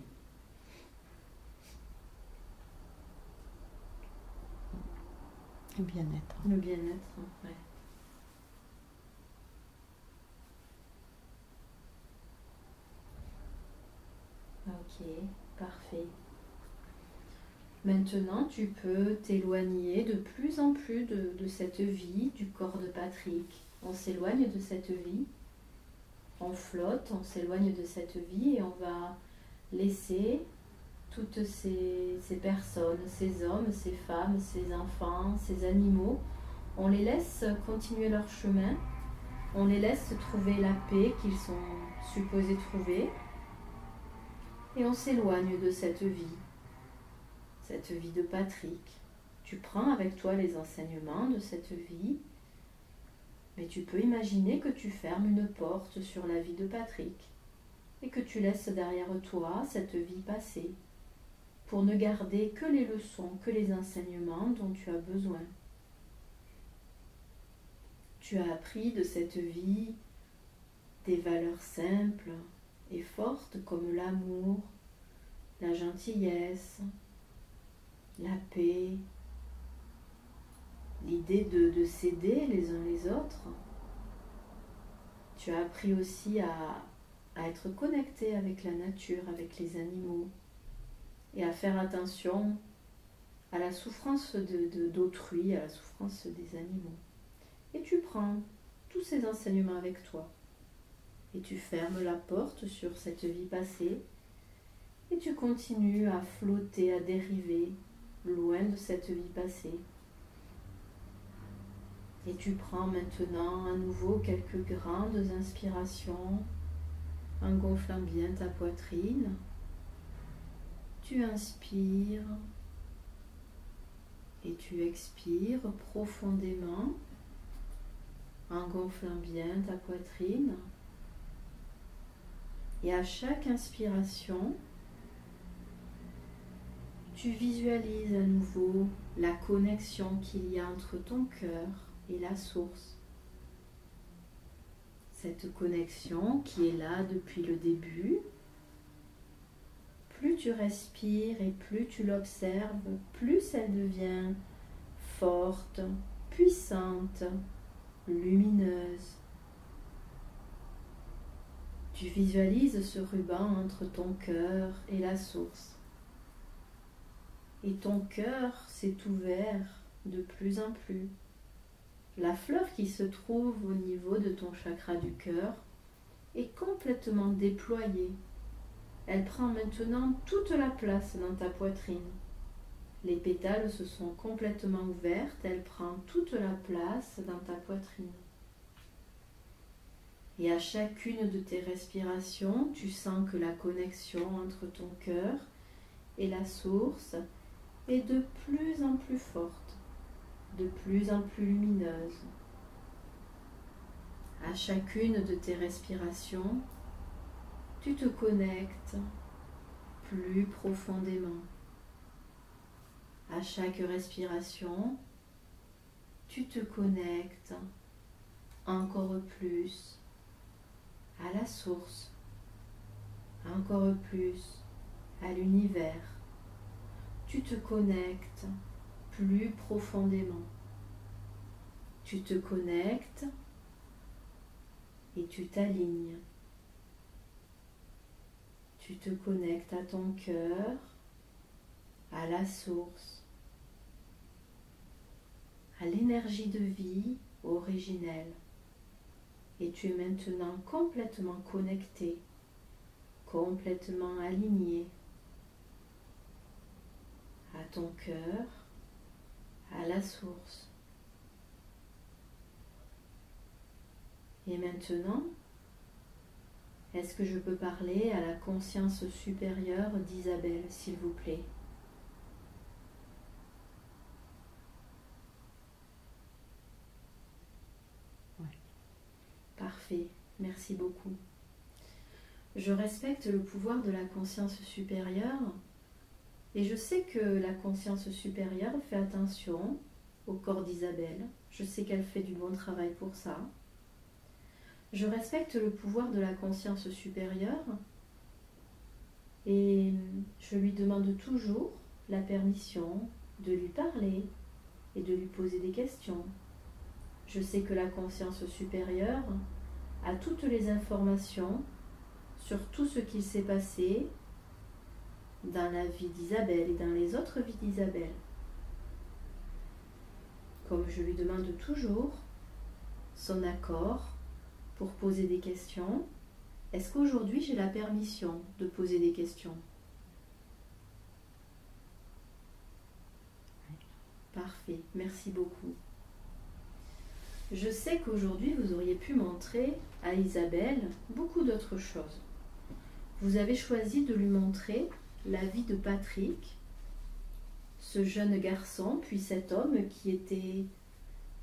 Le bien-être. Le bien-être, ouais. Ok, parfait. Maintenant, tu peux t'éloigner de plus en plus de cette vie du corps de Patrick. On s'éloigne de cette vie, on flotte, on s'éloigne de cette vie et on va laisser toutes ces personnes, ces hommes, ces femmes, ces enfants, ces animaux, on les laisse continuer leur chemin, on les laisse trouver la paix qu'ils sont supposés trouver et on s'éloigne de cette vie de Patrick. Tu prends avec toi les enseignements de cette vie, mais tu peux imaginer que tu fermes une porte sur la vie de Patrick et que tu laisses derrière toi cette vie passée pour ne garder que les leçons, que les enseignements dont tu as besoin. Tu as appris de cette vie des valeurs simples et fortes comme l'amour, la gentillesse, la paix, l'idée de s'aider les uns les autres. Tu as appris aussi à être connecté avec la nature, avec les animaux, et à faire attention à la souffrance d'autrui, à la souffrance des animaux. Et tu prends tous ces enseignements avec toi, et tu fermes la porte sur cette vie passée, et tu continues à flotter, à dériver, loin de cette vie passée. Et tu prends maintenant à nouveau quelques grandes inspirations en gonflant bien ta poitrine. Tu inspires et tu expires profondément en gonflant bien ta poitrine. Et à chaque inspiration, tu visualises à nouveau la connexion qu'il y a entre ton cœur et la source. Cette connexion qui est là depuis le début, plus tu respires et plus tu l'observes, plus elle devient forte, puissante, lumineuse. Tu visualises ce ruban entre ton cœur et la source. Et ton cœur s'est ouvert de plus en plus. La fleur qui se trouve au niveau de ton chakra du cœur est complètement déployée. Elle prend maintenant toute la place dans ta poitrine. Les pétales se sont complètement ouvertes, elle prend toute la place dans ta poitrine. Et à chacune de tes respirations, tu sens que la connexion entre ton cœur et la source est de plus en plus forte, de plus en plus lumineuse. À chacune de tes respirations, tu te connectes plus profondément. À chaque respiration, tu te connectes encore plus à la source, encore plus à l'univers. Tu te connectes plus profondément. Tu te connectes et tu t'alignes. Tu te connectes à ton cœur, à la source, à l'énergie de vie originelle. Et tu es maintenant complètement connecté, complètement aligné à ton cœur, à la source. Et maintenant, est-ce que je peux parler à la conscience supérieure d'Isabelle, s'il vous plaît? Ouais. Parfait, merci beaucoup. Je respecte le pouvoir de la conscience supérieure et je sais que la conscience supérieure fait attention au corps d'Isabelle. Je sais qu'elle fait du bon travail pour ça. Je respecte le pouvoir de la conscience supérieure et je lui demande toujours la permission de lui parler et de lui poser des questions. Je sais que la conscience supérieure a toutes les informations sur tout ce qui s'est passé dans la vie d'Isabelle et dans les autres vies d'Isabelle. Comme je lui demande toujours son accord pour poser des questions, est-ce qu'aujourd'hui j'ai la permission de poser des questions? Parfait, merci beaucoup. Je sais qu'aujourd'hui vous auriez pu montrer à Isabelle beaucoup d'autres choses. Vous avez choisi de lui montrer la vie de Patrick, ce jeune garçon, puis cet homme qui était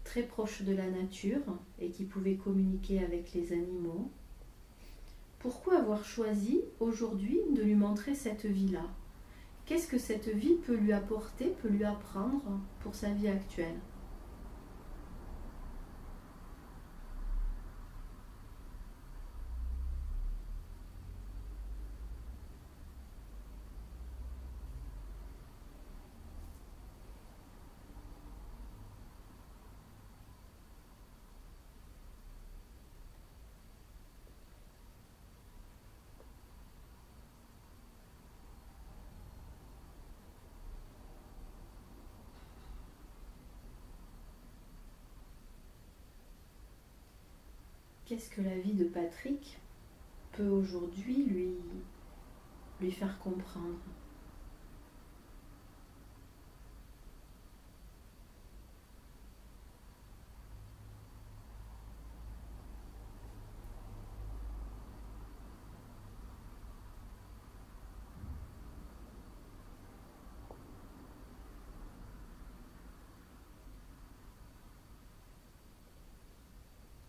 très proche de la nature et qui pouvait communiquer avec les animaux. Pourquoi avoir choisi aujourd'hui de lui montrer cette vie-là? Qu'est-ce que cette vie peut lui apporter, peut lui apprendre pour sa vie actuelle? Qu'est-ce que la vie de Patrick peut aujourd'hui lui faire comprendre?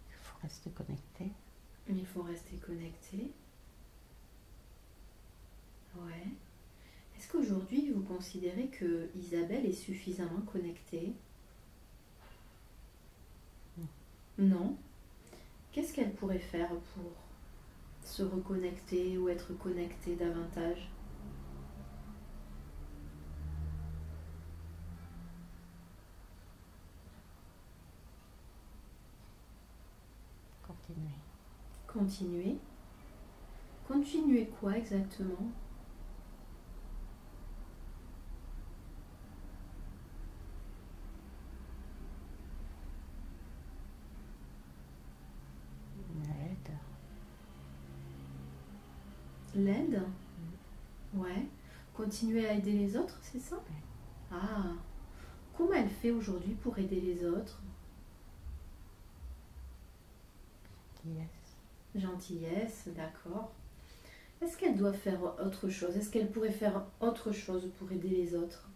Il faut rester connecté. Il faut rester connecté. Ouais. Est-ce qu'aujourd'hui vous considérez que Isabelle est suffisamment connectée? Non. Qu'est-ce qu'elle pourrait faire pour se reconnecter ou être connectée davantage? Continuer. Continuer. Continuer quoi exactement? L'aide. L'aide? Ouais. Continuer à aider les autres, c'est ça? Oui. Ah. Comment elle fait aujourd'hui pour aider les autres? Yes. Gentillesse, d'accord. Est-ce qu'elle doit faire autre chose? Est-ce qu'elle pourrait faire autre chose pour aider les autres?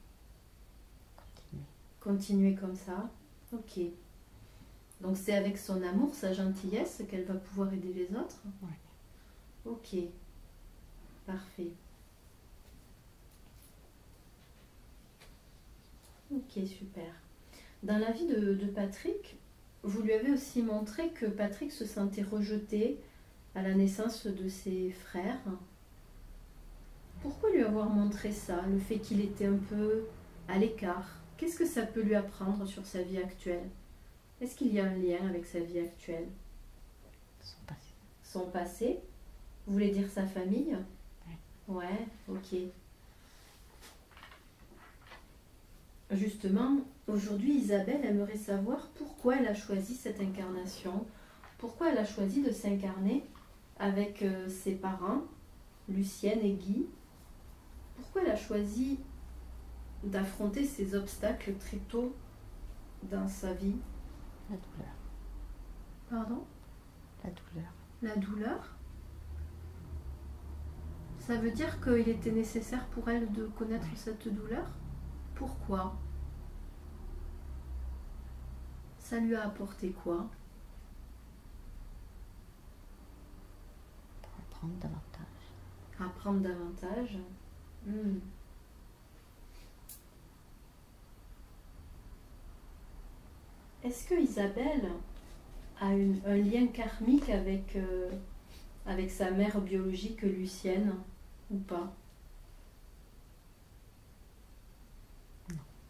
Continuer. Continuer comme ça? Ok. Donc c'est avec son amour, sa gentillesse qu'elle va pouvoir aider les autres? Ouais. Ok. Parfait. Ok, super. Dans la vie de Patrick, vous lui avez aussi montré que Patrick se sentait rejeté à la naissance de ses frères. Pourquoi lui avoir montré ça, le fait qu'il était un peu à l'écart? Qu'est-ce que ça peut lui apprendre sur sa vie actuelle? Est-ce qu'il y a un lien avec sa vie actuelle? Son passé. Son passé? Vous voulez dire sa famille? Oui. Ouais, ok. Justement, aujourd'hui, Isabelle aimerait savoir pourquoi elle a choisi cette incarnation, pourquoi elle a choisi de s'incarner avec ses parents, Lucienne et Guy. Pourquoi elle a choisi d'affronter ces obstacles très tôt dans sa vie? La douleur. Pardon? La douleur. La douleur? Ça veut dire qu'il était nécessaire pour elle de connaître cette douleur? Pourquoi? Ça lui a apporté quoi? Pour apprendre davantage. Apprendre davantage. Est-ce que Isabelle a un lien karmique avec sa mère biologique Lucienne ou pas?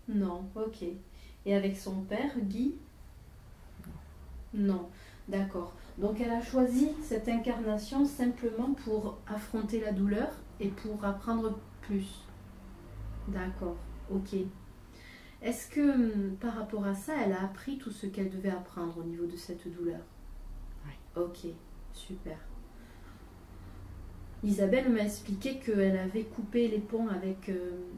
Non, ok. Et avec son père, Guy? Non, d'accord. Donc elle a choisi cette incarnation simplement pour affronter la douleur et pour apprendre plus. D'accord, ok. Est-ce que par rapport à ça, elle a appris tout ce qu'elle devait apprendre au niveau de cette douleur? Oui. Ok, super. Isabelle m'a expliqué qu'elle avait coupé les ponts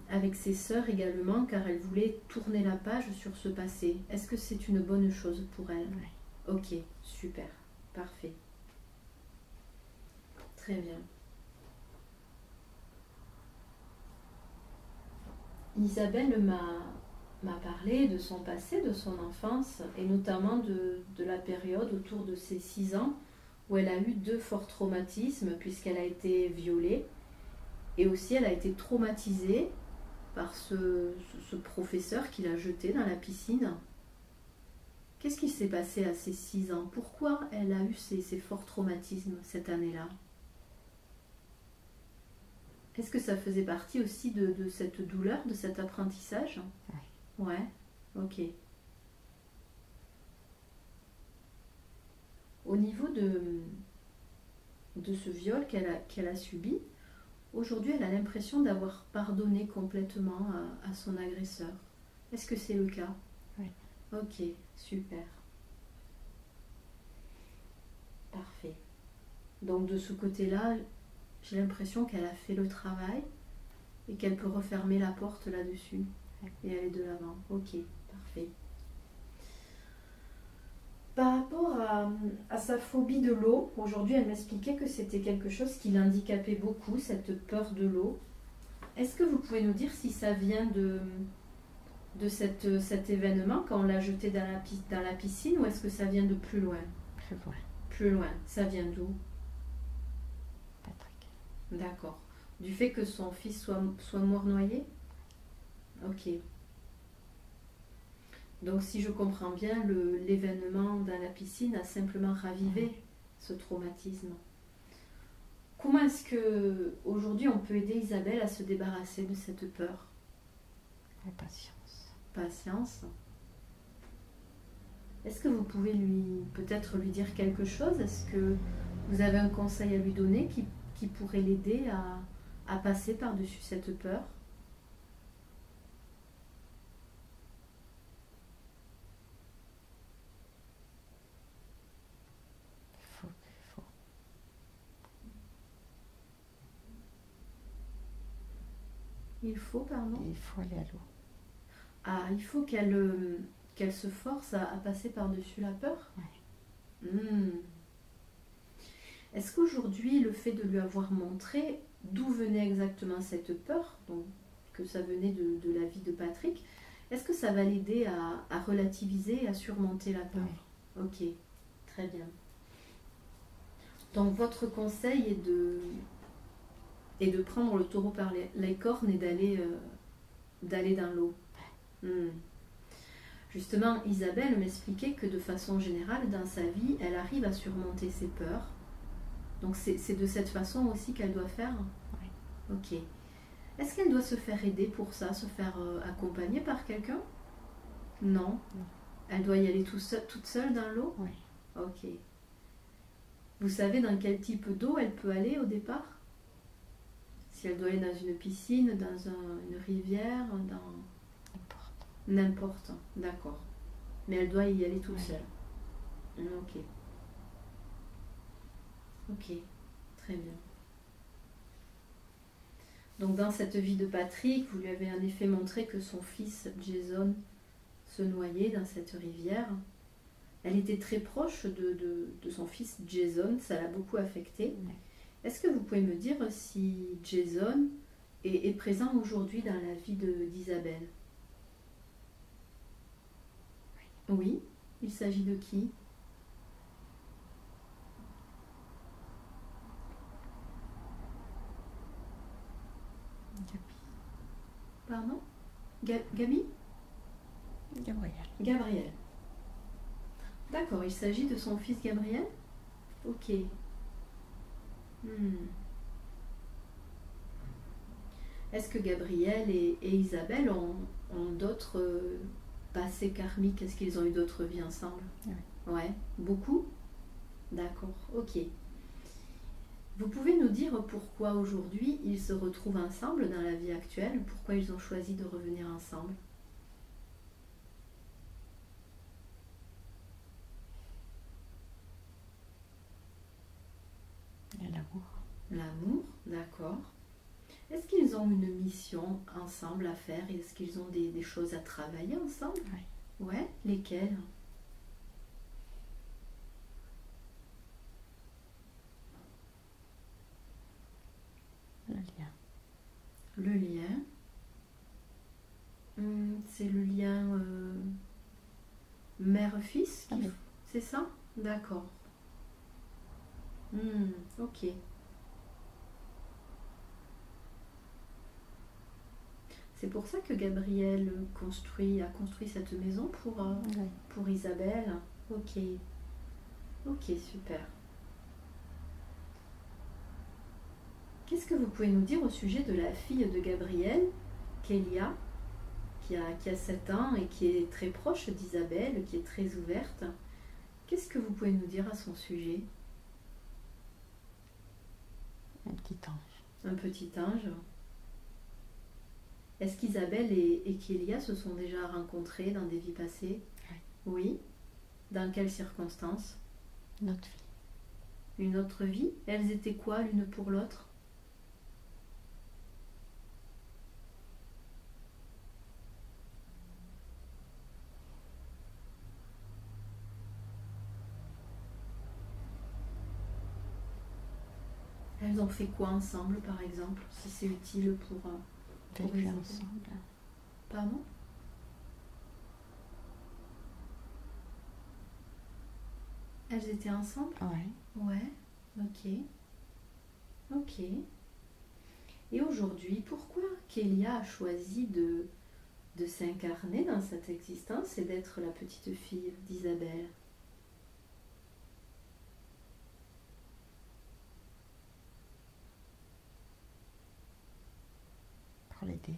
avec ses sœurs également car elle voulait tourner la page sur ce passé. Est-ce que c'est une bonne chose pour elle? Oui. Ok, super, parfait. Très bien. Isabelle m'a parlé de son passé, de son enfance, et notamment de la période autour de ses 6 ans, où elle a eu 2 forts traumatismes, puisqu'elle a été violée, et aussi elle a été traumatisée par ce professeur qui l'a jetée dans la piscine. Qu'est-ce qui s'est passé à ses 6 ans? Pourquoi elle a eu ces forts traumatismes cette année-là? Est-ce que ça faisait partie aussi de cette douleur, de cet apprentissage? Oui. Ouais, ok. Au niveau de ce viol qu'elle a subi, aujourd'hui elle a l'impression d'avoir pardonné complètement à son agresseur. Est-ce que c'est le cas? Oui. Ok, super. Parfait. Donc de ce côté-là, j'ai l'impression qu'elle a fait le travail et qu'elle peut refermer la porte là-dessus et aller de l'avant. Ok, parfait. Par rapport à sa phobie de l'eau, aujourd'hui elle m'expliquait que c'était quelque chose qui l'handicapait beaucoup, cette peur de l'eau. Est-ce que vous pouvez nous dire si ça vient de cet événement quand on l'a jeté dans la piscine ou est-ce que ça vient de plus loin? Plus loin. Plus loin, ça vient d'où? Patrick. D'accord. Du fait que son fils soit mort noyé? Ok. Donc si je comprends bien, l'événement dans la piscine a simplement ravivé ce traumatisme. Comment est-ce que aujourd'hui on peut aider Isabelle à se débarrasser de cette peur? La patience. Patience. Est-ce que vous pouvez peut-être lui dire quelque chose? Est-ce que vous avez un conseil à lui donner qui pourrait l'aider à passer par-dessus cette peur? Il faut, pardon? Il faut aller à l'eau. Ah, il faut qu'elle se force à passer par-dessus la peur? Oui. Est-ce qu'aujourd'hui, le fait de lui avoir montré d'où venait exactement cette peur, donc que ça venait de la vie de Patrick, est-ce que ça va l'aider à relativiser et à surmonter la peur? Oui. Ok, très bien. Donc votre conseil est de prendre le taureau par les cornes et d'aller dans l'eau. Justement, Isabelle m'expliquait que de façon générale, dans sa vie, elle arrive à surmonter ses peurs. Donc c'est de cette façon aussi qu'elle doit faire? Oui. Ok. Est-ce qu'elle doit se faire aider pour ça, se faire accompagner par quelqu'un? Non. Non. Elle doit y aller toute seule dans l'eau? Oui. Ok. Vous savez dans quel type d'eau elle peut aller au départ? Si elle doit aller dans une piscine, dans une rivière, dans... N'importe, d'accord. Mais elle doit y aller toute seule. Ok. Ok, très bien. Donc dans cette vie de Patrick, vous lui avez en effet montré que son fils Jason se noyait dans cette rivière. Elle était très proche de son fils Jason, ça l'a beaucoup affecté. Oui. Est-ce que vous pouvez me dire si Jason est présent aujourd'hui dans la vie d'Isabelle? Oui, il s'agit de qui? Gabi. Pardon? Gabi? Gabriel. Gabriel. D'accord, il s'agit de son fils Gabriel? Ok. Est-ce que Gabriel et Isabelle ont d'autres passés karmiques? Est-ce qu'ils ont eu d'autres vies ensemble? Oui. Ouais, beaucoup? D'accord, ok. Vous pouvez nous dire pourquoi aujourd'hui ils se retrouvent ensemble dans la vie actuelle, pourquoi ils ont choisi de revenir ensemble? Et l'amour. L'amour, d'accord. Est-ce qu'ils ont une mission ensemble à faire? Est-ce qu'ils ont des choses à travailler ensemble? Oui. Ouais, lesquelles? Le lien. Le lien. C'est le lien mère-fils, Ah oui. c'est ça? D'accord. Ok. C'est pour ça que Gabriel a construit cette maison Oui. pour Isabelle. Ok. Ok, super. Qu'est-ce que vous pouvez nous dire au sujet de la fille de Gabriel, Kélia, qui a 7 ans et qui est très proche d'Isabelle, qui est très ouverte? Qu'est-ce que vous pouvez nous dire à son sujet? Un petit ange. Un petit ange. Est-ce qu'Isabelle et Kélia se sont déjà rencontrées dans des vies passées? Oui. Dans quelles circonstances? Notre fille. Une autre vie? Elles étaient quoi l'une pour l'autre? Elles ont fait quoi ensemble, par exemple, si c'est utile pour Vécu Isabelle? ensemble. Pardon? Elles étaient ensemble? Oui. Ouais, ok. Ok. Et aujourd'hui, pourquoi Kélia a choisi de s'incarner dans cette existence et d'être la petite fille d'Isabelle? Pour l'aider.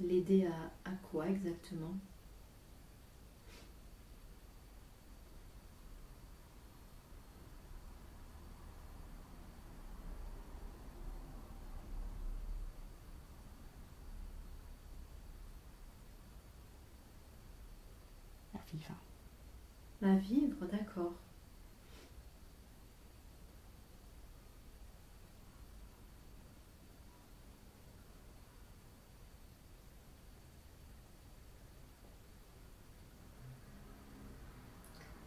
L'aider à quoi exactement? À vivre. À vivre, d'accord.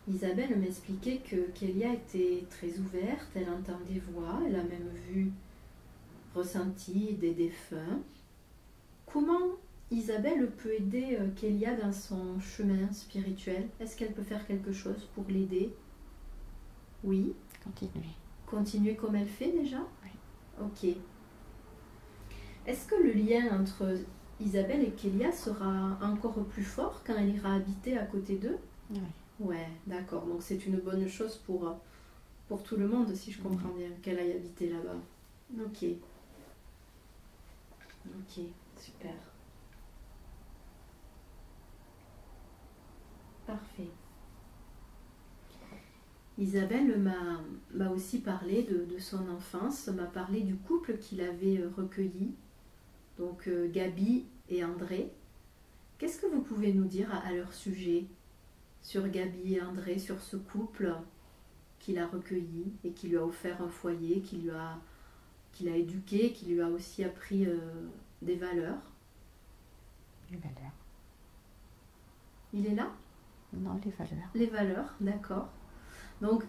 Isabelle m'expliquait que Kélia était très ouverte, elle entend des voix, elle a même vu, ressenti des défunts. Comment Isabelle peut aider Kélia dans son chemin spirituel? Est-ce qu'elle peut faire quelque chose pour l'aider? Oui. Continuer. Continuer comme elle fait déjà? Oui. Ok. Est-ce que le lien entre Isabelle et Kélia sera encore plus fort quand elle ira habiter à côté d'eux? Oui. Ouais, d'accord. Donc c'est une bonne chose pour tout le monde, si je comprends bien, qu'elle aille habiter là-bas. Ok. Ok, super. Parfait. Isabelle m'a aussi parlé de son enfance, m'a parlé du couple qu'il avait recueilli, donc Gabi et André. Qu'est-ce que vous pouvez nous dire à leur sujet, sur Gabi et André, sur ce couple qu'il a recueilli et qui lui a offert un foyer, qu'il a éduqué, qui lui a aussi appris des valeurs? Les valeurs. Il est là? Non, les valeurs. Les valeurs, d'accord. Donc,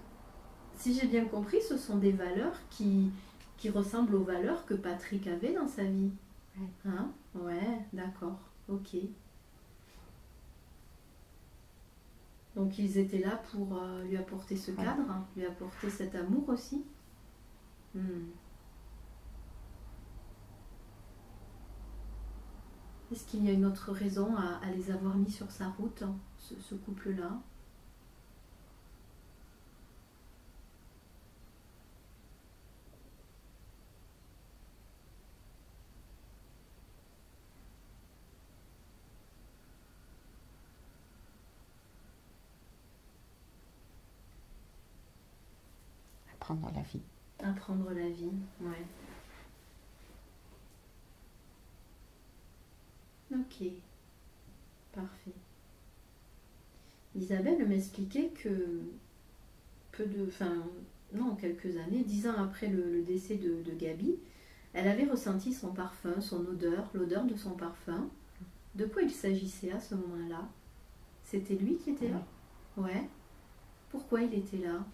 si j'ai bien compris, ce sont des valeurs qui ressemblent aux valeurs que Patrick avait dans sa vie. Oui. Hein? Ouais, d'accord. Ok. Donc, ils étaient là pour lui apporter ce Ouais. cadre, hein, lui apporter cet amour aussi. Est-ce qu'il y a une autre raison à les avoir mis sur sa route, hein, ce couple-là? apprendre la vie. Apprendre la vie, ouais. Ok, parfait. Isabelle m'expliquait que quelques années, 10 ans après le décès de Gabi, elle avait ressenti son parfum, son odeur, l'odeur de son parfum. De quoi il s'agissait à ce moment-là? C'était lui qui était là? Ouais. Pourquoi il était là?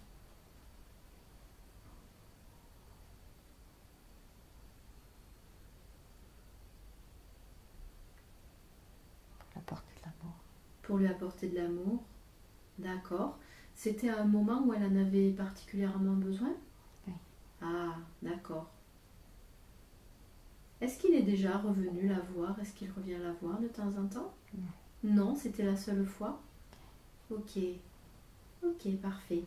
Apporter de l'amour. Pour lui apporter de l'amour. D'accord. C'était un moment où elle en avait particulièrement besoin? Oui. Ah, d'accord. Est-ce qu'il est déjà revenu la voir? Est-ce qu'il revient la voir de temps en temps? Non. Non, c'était la seule fois? Ok. Ok, parfait.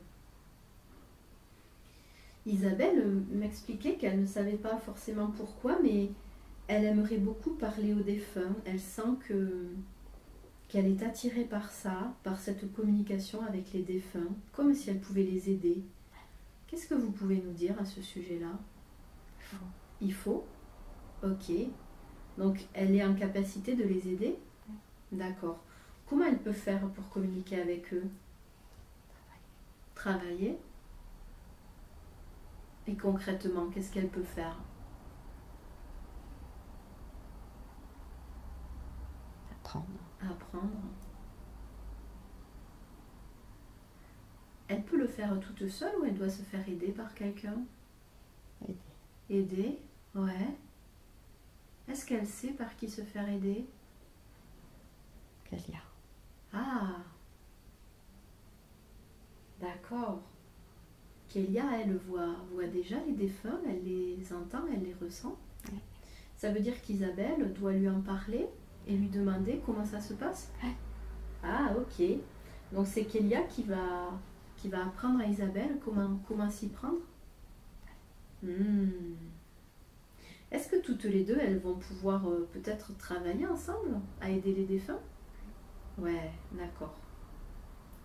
Isabelle m'expliquait qu'elle ne savait pas forcément pourquoi, mais elle aimerait beaucoup parler aux défunts. Elle sent qu'elle est attirée par ça, par cette communication avec les défunts, comme si elle pouvait les aider. Qu'est-ce que vous pouvez nous dire à ce sujet-là? Il faut? Ok. Donc, elle est en capacité de les aider? D'accord. Comment elle peut faire pour communiquer avec eux? Travailler? Et concrètement, qu'est-ce qu'elle peut faire? Apprendre. Apprendre. Elle peut le faire toute seule ou elle doit se faire aider par quelqu'un? Aider. Aider? Ouais. Est-ce qu'elle sait par qui se faire aider? Kélia. Ah! D'accord. Kélia, elle voit déjà les défunts, elle les entend, elle les ressent. Oui. Ça veut dire qu'Isabelle doit lui en parler et lui demander comment ça se passe? Oui. Ah, ok. Donc c'est Kélia qui va apprendre à Isabelle comment s'y prendre? Est-ce que toutes les deux, elles vont pouvoir peut-être travailler ensemble à aider les défunts? Ouais, d'accord.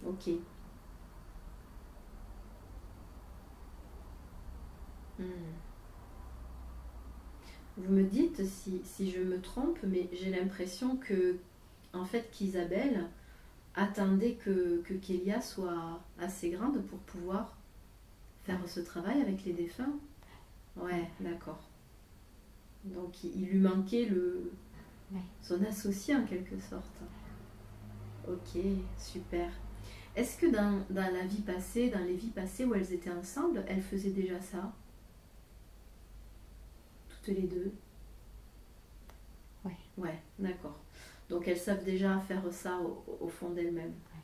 Ok. Vous me dites si je me trompe, mais j'ai l'impression en fait, qu'Isabelle attendait que Kélia soit assez grande pour pouvoir faire ce travail avec les défunts. Ouais, d'accord. Donc il lui manquait son associé en quelque sorte. Ok, super. Est-ce que dans la vie passée, dans les vies passées où elles étaient ensemble, elles faisaient déjà ça? Toutes les deux? Oui. Ouais, d'accord. Donc elles savent déjà faire ça au fond d'elles-mêmes. Oui.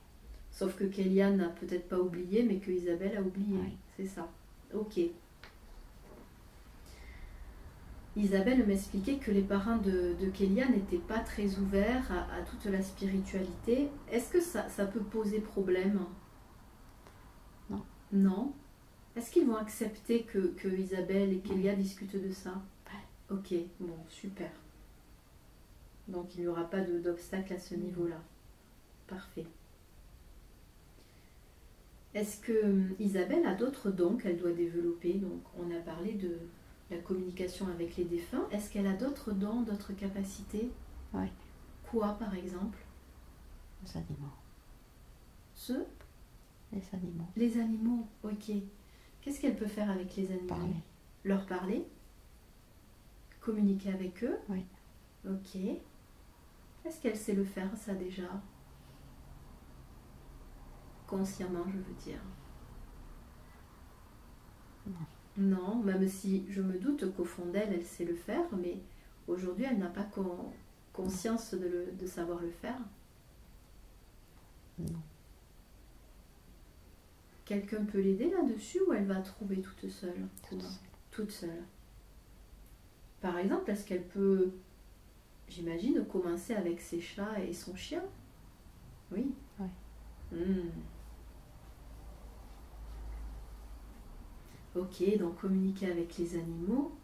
Sauf que Kélia n'a peut-être pas oublié, mais que Isabelle a oublié. Oui. C'est ça. Ok. Isabelle m'expliquait que les parents de Kélia n'étaient pas très ouverts à toute la spiritualité. Est-ce que ça peut poser problème? Non. Non? Est-ce qu'ils vont accepter que Isabelle et Kélia discutent de ça? Ok, bon, super. Donc il n'y aura pas d'obstacle à ce niveau-là. Parfait. Est-ce que Isabelle a d'autres dons qu'elle doit développer? Donc on a parlé de la communication avec les défunts. Est-ce qu'elle a d'autres dons, d'autres capacités? Oui. Quoi par exemple? Les animaux. Les animaux. Les animaux, ok. Qu'est-ce qu'elle peut faire avec les animaux? Parler. Leur parler? Communiquer avec eux? Oui. Ok. Est-ce qu'elle sait le faire ça déjà? Consciemment, je veux dire. Non. Non, même si je me doute qu'au fond d'elle, elle sait le faire, mais aujourd'hui, elle n'a pas conscience de savoir le faire. Non. Quelqu'un peut l'aider là-dessus ou elle va trouver toute seule? Toute seule. Par exemple, est-ce qu'elle peut, j'imagine, commencer avec ses chats et son chien? Oui. Oui. Ok, donc communiquer avec les animaux.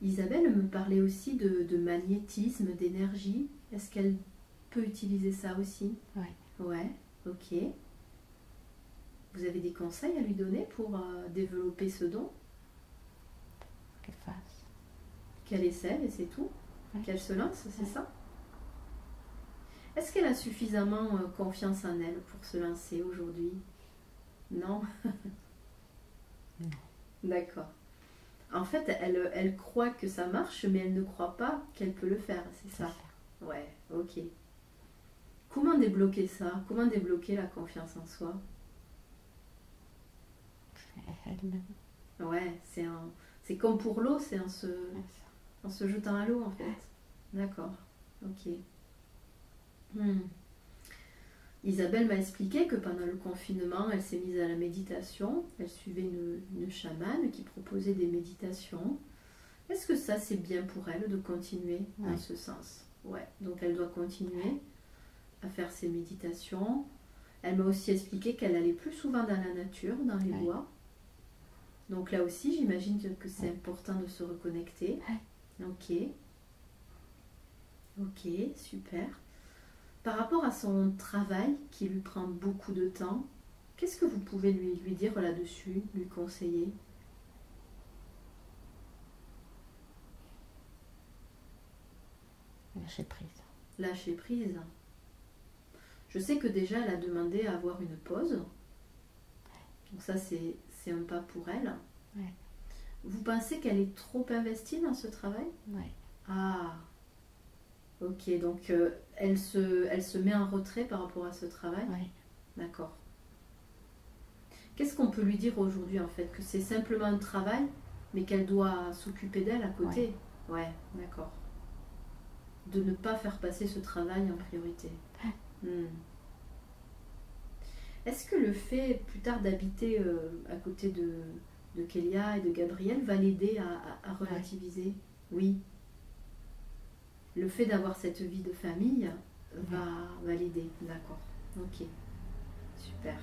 Isabelle me parlait aussi de magnétisme, d'énergie. Est-ce qu'elle peut utiliser ça aussi? Oui. Ouais, ok. Vous avez des conseils à lui donner pour développer ce don? Qu'elle fasse. Qu'elle essaie et c'est tout? Ouais. Qu'elle se lance, c'est Ouais. ça? Est-ce qu'elle a suffisamment confiance en elle pour se lancer aujourd'hui? Non? Non. D'accord. En fait, elle croit que ça marche, mais elle ne croit pas qu'elle peut le faire, c'est ça? Ouais, ok. Comment débloquer ça? Comment débloquer la confiance en soi? Elle-même. Ouais, c'est comme pour l'eau, c'est en Ouais, se jetant à l'eau en fait. D'accord, ok. Isabelle m'a expliqué que pendant le confinement, elle s'est mise à la méditation. Elle suivait une chamane qui proposait des méditations. Est-ce que ça, c'est bien pour elle de continuer dans Ouais. ce sens? Ouais, donc elle doit continuer à faire ses méditations. Elle m'a aussi expliqué qu'elle allait plus souvent dans la nature, dans les Ouais. bois. Donc là aussi, j'imagine que c'est important de se reconnecter. Ok. Ok, super. Par rapport à son travail, qui lui prend beaucoup de temps, qu'est-ce que vous pouvez lui dire là-dessus, lui conseiller? Lâcher prise. Lâcher prise. Je sais que déjà, elle a demandé à avoir une pause. Donc ça, c'est un pas pour elle. Ouais. Vous pensez qu'elle est trop investie dans ce travail? Ouais. Ah, ok. Donc, elle se met en retrait par rapport à ce travail? Ouais. D'accord. Qu'est-ce qu'on peut lui dire aujourd'hui, en fait? Que c'est simplement un travail, mais qu'elle doit s'occuper d'elle à côté? Ouais, d'accord. De ne pas faire passer ce travail en priorité. Est-ce que le fait, plus tard, d'habiter à côté de Kélia et de Gabriel va l'aider à relativiser? Oui. Le fait d'avoir cette vie de famille va l'aider. D'accord. Ok. Super.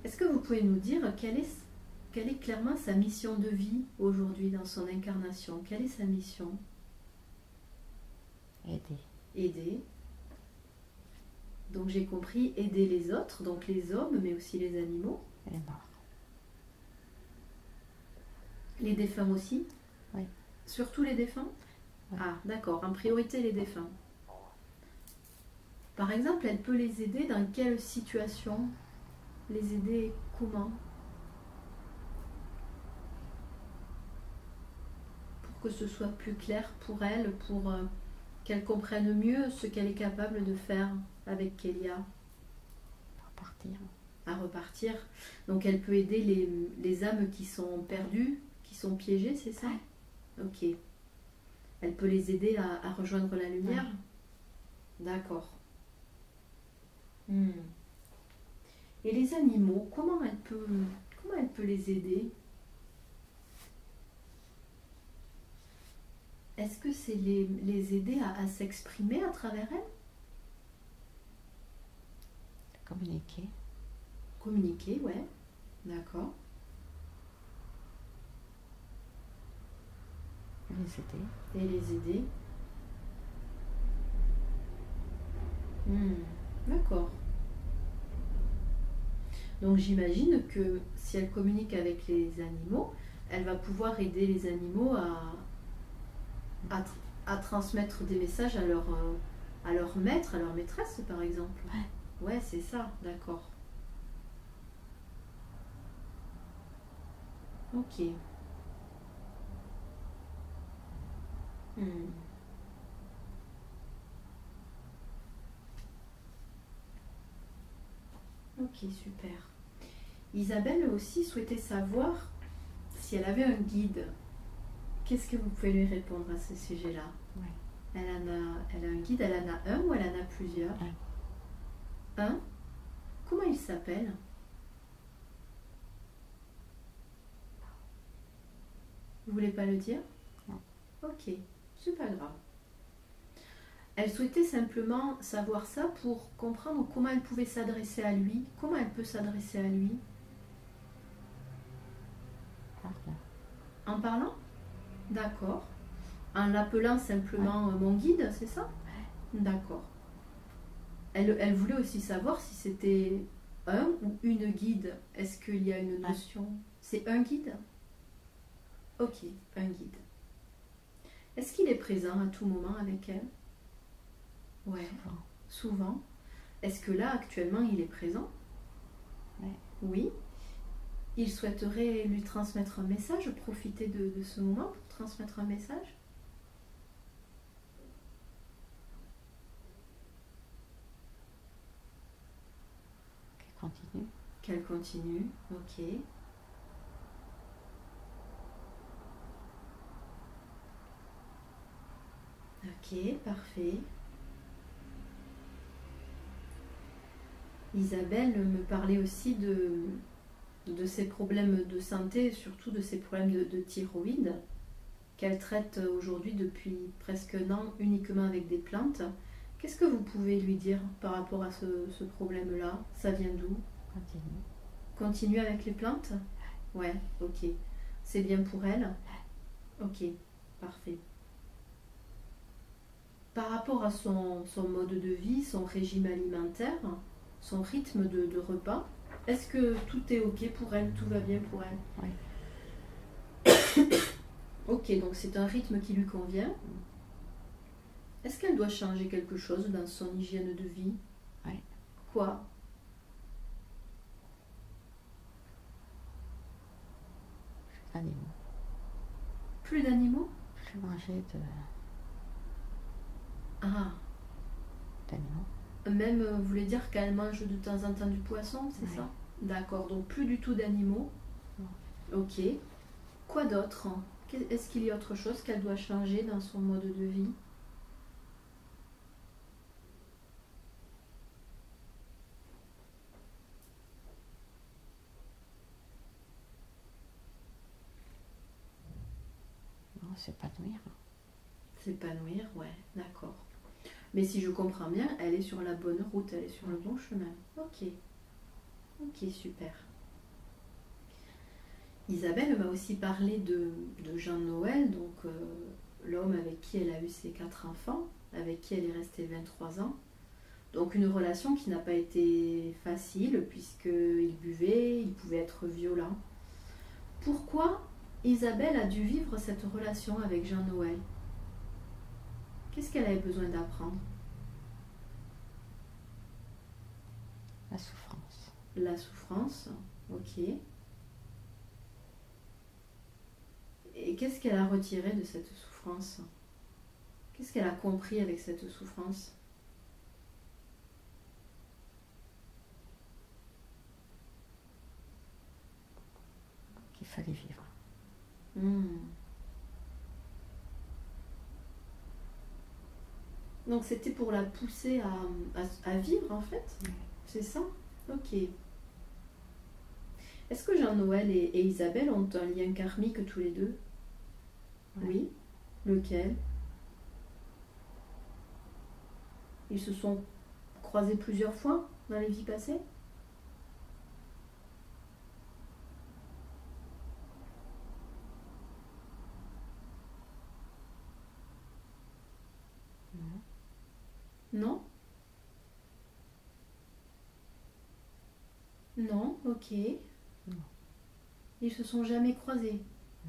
Est-ce que vous pouvez nous dire quelle est clairement sa mission de vie aujourd'hui dans son incarnation? Quelle est sa mission? Aider. Aider. Donc j'ai compris, aider les autres, donc les hommes, mais aussi les animaux. Elle est morte. Les défunts aussi? Oui. Surtout les défunts? Oui. Ah, d'accord. En priorité, les défunts. Par exemple, elle peut les aider dans quelle situation? Les aider comment? Pour que ce soit plus clair pour elle, pour qu'elle comprenne mieux ce qu'elle est capable de faire avec Kélia. Repartir. À repartir. Donc elle peut aider les âmes qui sont perdues, qui sont piégées, c'est ça? Ok. Elle peut les aider à rejoindre la lumière? D'accord. Et les animaux, comment elle peut les aider? Est-ce que c'est les aider à s'exprimer à travers elle? Communiquer. Communiquer, ouais. D'accord. Les aider. Et les aider. D'accord. Donc j'imagine que si elle communique avec les animaux, elle va pouvoir aider les animaux à transmettre des messages à leur maître, à leur maîtresse par exemple. Ouais, c'est ça, d'accord. Ok. Ok, super. Isabelle aussi souhaitait savoir si elle avait un guide. Qu'est-ce que vous pouvez lui répondre à ce sujet-là? Ouais. Elle a un guide, elle en a un ou elle en a plusieurs? Un? Comment il s'appelle? Vous voulez pas le dire? Non. Ok, c'est pas grave. Elle souhaitait simplement savoir ça pour comprendre comment elle pouvait s'adresser à lui. Comment elle peut s'adresser à lui? Parle. En parlant? D'accord. En l'appelant simplement mon guide, c'est ça? D'accord. Elle voulait aussi savoir si c'était un ou une guide? Est-ce qu'il y a une notion? C'est un guide? Ok, un guide. Est-ce qu'il est présent à tout moment avec elle? Ouais, souvent. Est-ce que là, actuellement, il est présent? Ouais. Oui. Il souhaiterait lui transmettre un message, profiter de ce moment pour transmettre un message? Qu'elle continue. Qu'elle continue, ok. Ok, parfait. Isabelle me parlait aussi de ses problèmes de santé, surtout de ses problèmes de thyroïde, qu'elle traite aujourd'hui depuis presque un an uniquement avec des plantes. Qu'est-ce que vous pouvez lui dire par rapport à ce problème-là? Ça vient d'où? Continue. Continue avec les plantes? Ouais, ok. C'est bien pour elle? Ok, parfait. Par rapport à son mode de vie, son régime alimentaire, son rythme de repas, est-ce que tout est ok pour elle? Tout va bien pour elle? Oui. Ok, donc c'est un rythme qui lui convient. Est-ce qu'elle doit changer quelque chose dans son hygiène de vie? Oui. Quoi? Animaux. Plus d'animaux? Plus manger Ah, d'animaux. même, vous voulez dire qu'elle mange de temps en temps du poisson, c'est Oui. ça? D'accord, donc plus du tout d'animaux. Non. Ok. Quoi d'autre? Est-ce qu'il y a autre chose qu'elle doit changer dans son mode de vie? Non, s'épanouir. S'épanouir, ouais, d'accord. Mais si je comprends bien, elle est sur la bonne route, elle est sur le bon chemin. Ok. Ok, super. Isabelle m'a aussi parlé de Jean-Noël, donc l'homme avec qui elle a eu ses 4 enfants, avec qui elle est restée 23 ans. Donc une relation qui n'a pas été facile, puisqu'il buvait, il pouvait être violent. Pourquoi Isabelle a dû vivre cette relation avec Jean-Noël? Qu'est-ce qu'elle avait besoin d'apprendre? La souffrance. La souffrance, ok. Et qu'est-ce qu'elle a retiré de cette souffrance? Qu'est-ce qu'elle a compris avec cette souffrance? Qu'il fallait vivre. Donc c'était pour la pousser à vivre en fait? Oui. C'est ça? Ok. Est-ce que Jean-Noël et Isabelle ont un lien karmique tous les deux? Oui. Lequel? Ils se sont croisés plusieurs fois dans les vies passées? Non? Non, ok. Non. Ils se sont jamais croisés?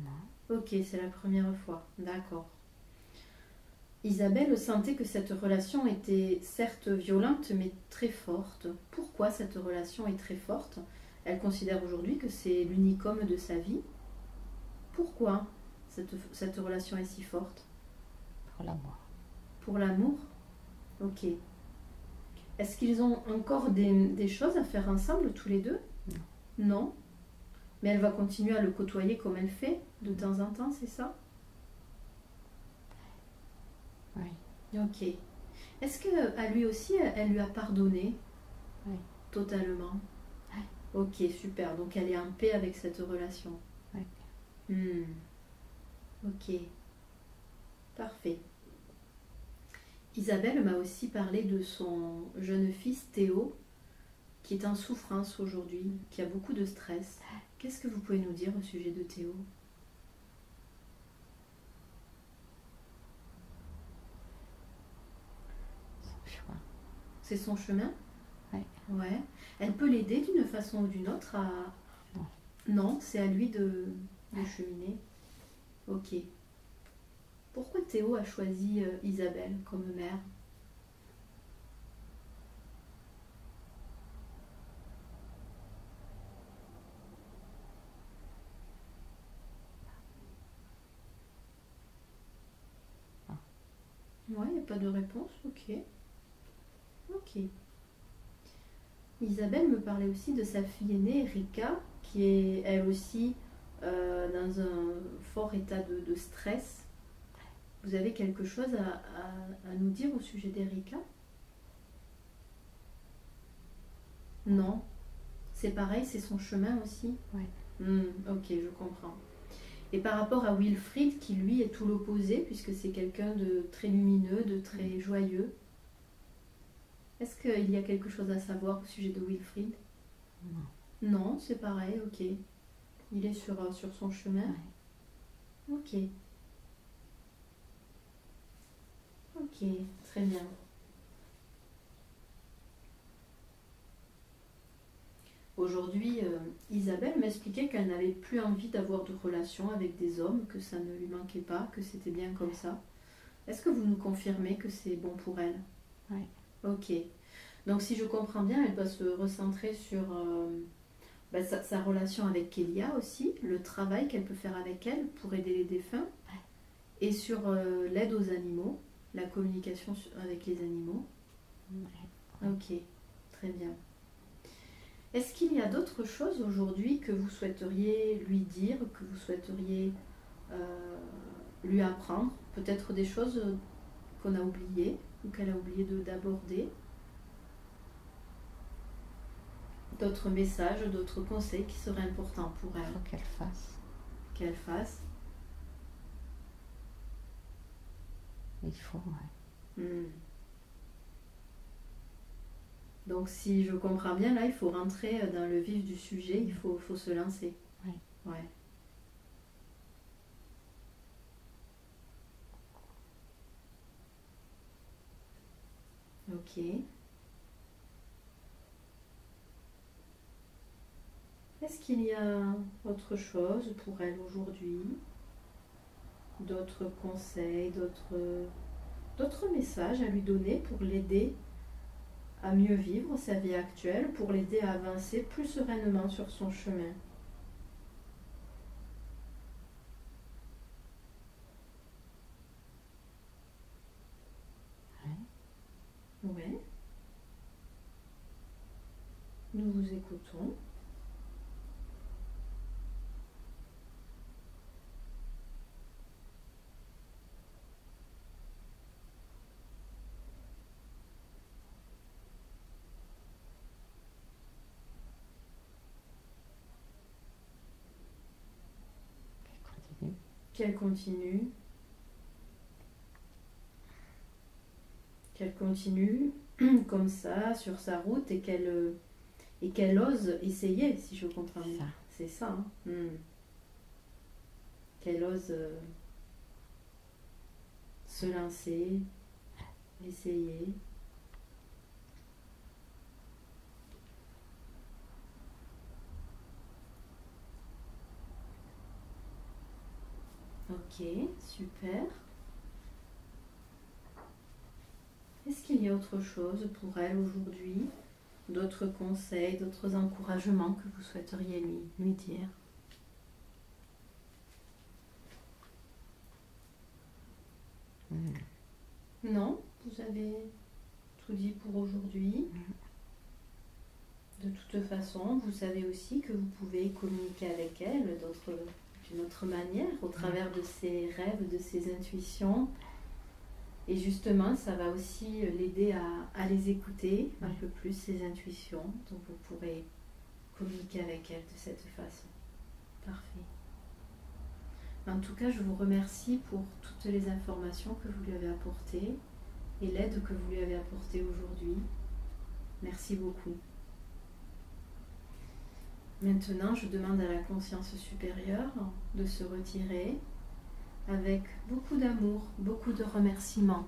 Non. Ok, c'est la première fois. D'accord. Isabelle sentait que cette relation était certes violente, mais très forte. Pourquoi cette relation est très forte? Elle considère aujourd'hui que c'est l'unique homme de sa vie. Pourquoi cette relation est si forte? Pour l'amour. Pour l'amour? Ok. Est-ce qu'ils ont encore des choses à faire ensemble tous les deux? Non. Non. Mais elle va continuer à le côtoyer comme elle fait de temps en temps, c'est ça? Oui. Ok. Est-ce qu'à lui aussi, elle lui a pardonné? Oui. Totalement. Oui. Ok, super. Donc elle est en paix avec cette relation. Oui. Ok. Parfait. Isabelle m'a aussi parlé de son jeune fils Théo, qui est en souffrance aujourd'hui, qui a beaucoup de stress. Qu'est-ce que vous pouvez nous dire au sujet de Théo? Son choix. C'est son chemin? Ouais. Ouais. Elle peut l'aider d'une façon ou d'une autre à... Non. Non, c'est à lui de cheminer. Ok. Pourquoi Théo a choisi Isabelle comme mère? Ouais, il n'y a pas de réponse. Ok. Ok. Isabelle me parlait aussi de sa fille aînée, Rika, qui est elle aussi dans un fort état de stress. Vous avez quelque chose à nous dire au sujet d'Erika? Non. C'est pareil, c'est son chemin aussi? Ouais. Ok, je comprends. Et par rapport à Wilfried, qui lui est tout l'opposé, puisque c'est quelqu'un de très lumineux, de très joyeux, est-ce qu'il y a quelque chose à savoir au sujet de Wilfried? Non. Non, c'est pareil, ok. Il est sur son chemin? Ouais. Ok. Ok, très bien. Aujourd'hui, Isabelle m'expliquait qu'elle n'avait plus envie d'avoir de relations avec des hommes, que ça ne lui manquait pas, que c'était bien comme ça. Est-ce que vous nous confirmez que c'est bon pour elle? Oui. Ok. Donc si je comprends bien, elle doit se recentrer sur sa relation avec Kélia aussi, le travail qu'elle peut faire avec elle pour aider les défunts, et sur l'aide aux animaux, la communication avec les animaux. Ouais. Ok, très bien. Est-ce qu'il y a d'autres choses aujourd'hui que vous souhaiteriez lui dire, que vous souhaiteriez lui apprendre? Peut-être des choses qu'on a oubliées ou qu'elle a oublié d'aborder? D'autres messages, d'autres conseils qui seraient importants pour Il elle faut qu'elle fasse. qu'elle fasse? Il faut, ouais. Donc si je comprends bien, là, il faut rentrer dans le vif du sujet, il faut se lancer. Ouais. Ouais. Ok. Est-ce qu'il y a autre chose pour elle aujourd'hui? D'autres conseils, d'autres messages à lui donner pour l'aider à mieux vivre sa vie actuelle, pour l'aider à avancer plus sereinement sur son chemin? Ouais. Nous vous écoutons. Qu'elle continue. Qu'elle continue comme ça sur sa route et qu'elle ose essayer, si je comprends bien. Ça. C'est ça. Hein. Qu'elle ose se lancer, essayer. Ok, super. Est-ce qu'il y a autre chose pour elle aujourd'hui? D'autres conseils, d'autres encouragements que vous souhaiteriez lui dire? Non? Vous avez tout dit pour aujourd'hui? De toute façon, vous savez aussi que vous pouvez communiquer avec elle d'une autre manière, au travers de ses rêves, de ses intuitions. Et justement, ça va aussi l'aider à les écouter un peu plus, ses intuitions. Donc vous pourrez communiquer avec elle de cette façon. Parfait. En tout cas, je vous remercie pour toutes les informations que vous lui avez apportées et l'aide que vous lui avez apportée aujourd'hui. Merci beaucoup. Maintenant, je demande à la conscience supérieure de se retirer avec beaucoup d'amour, beaucoup de remerciements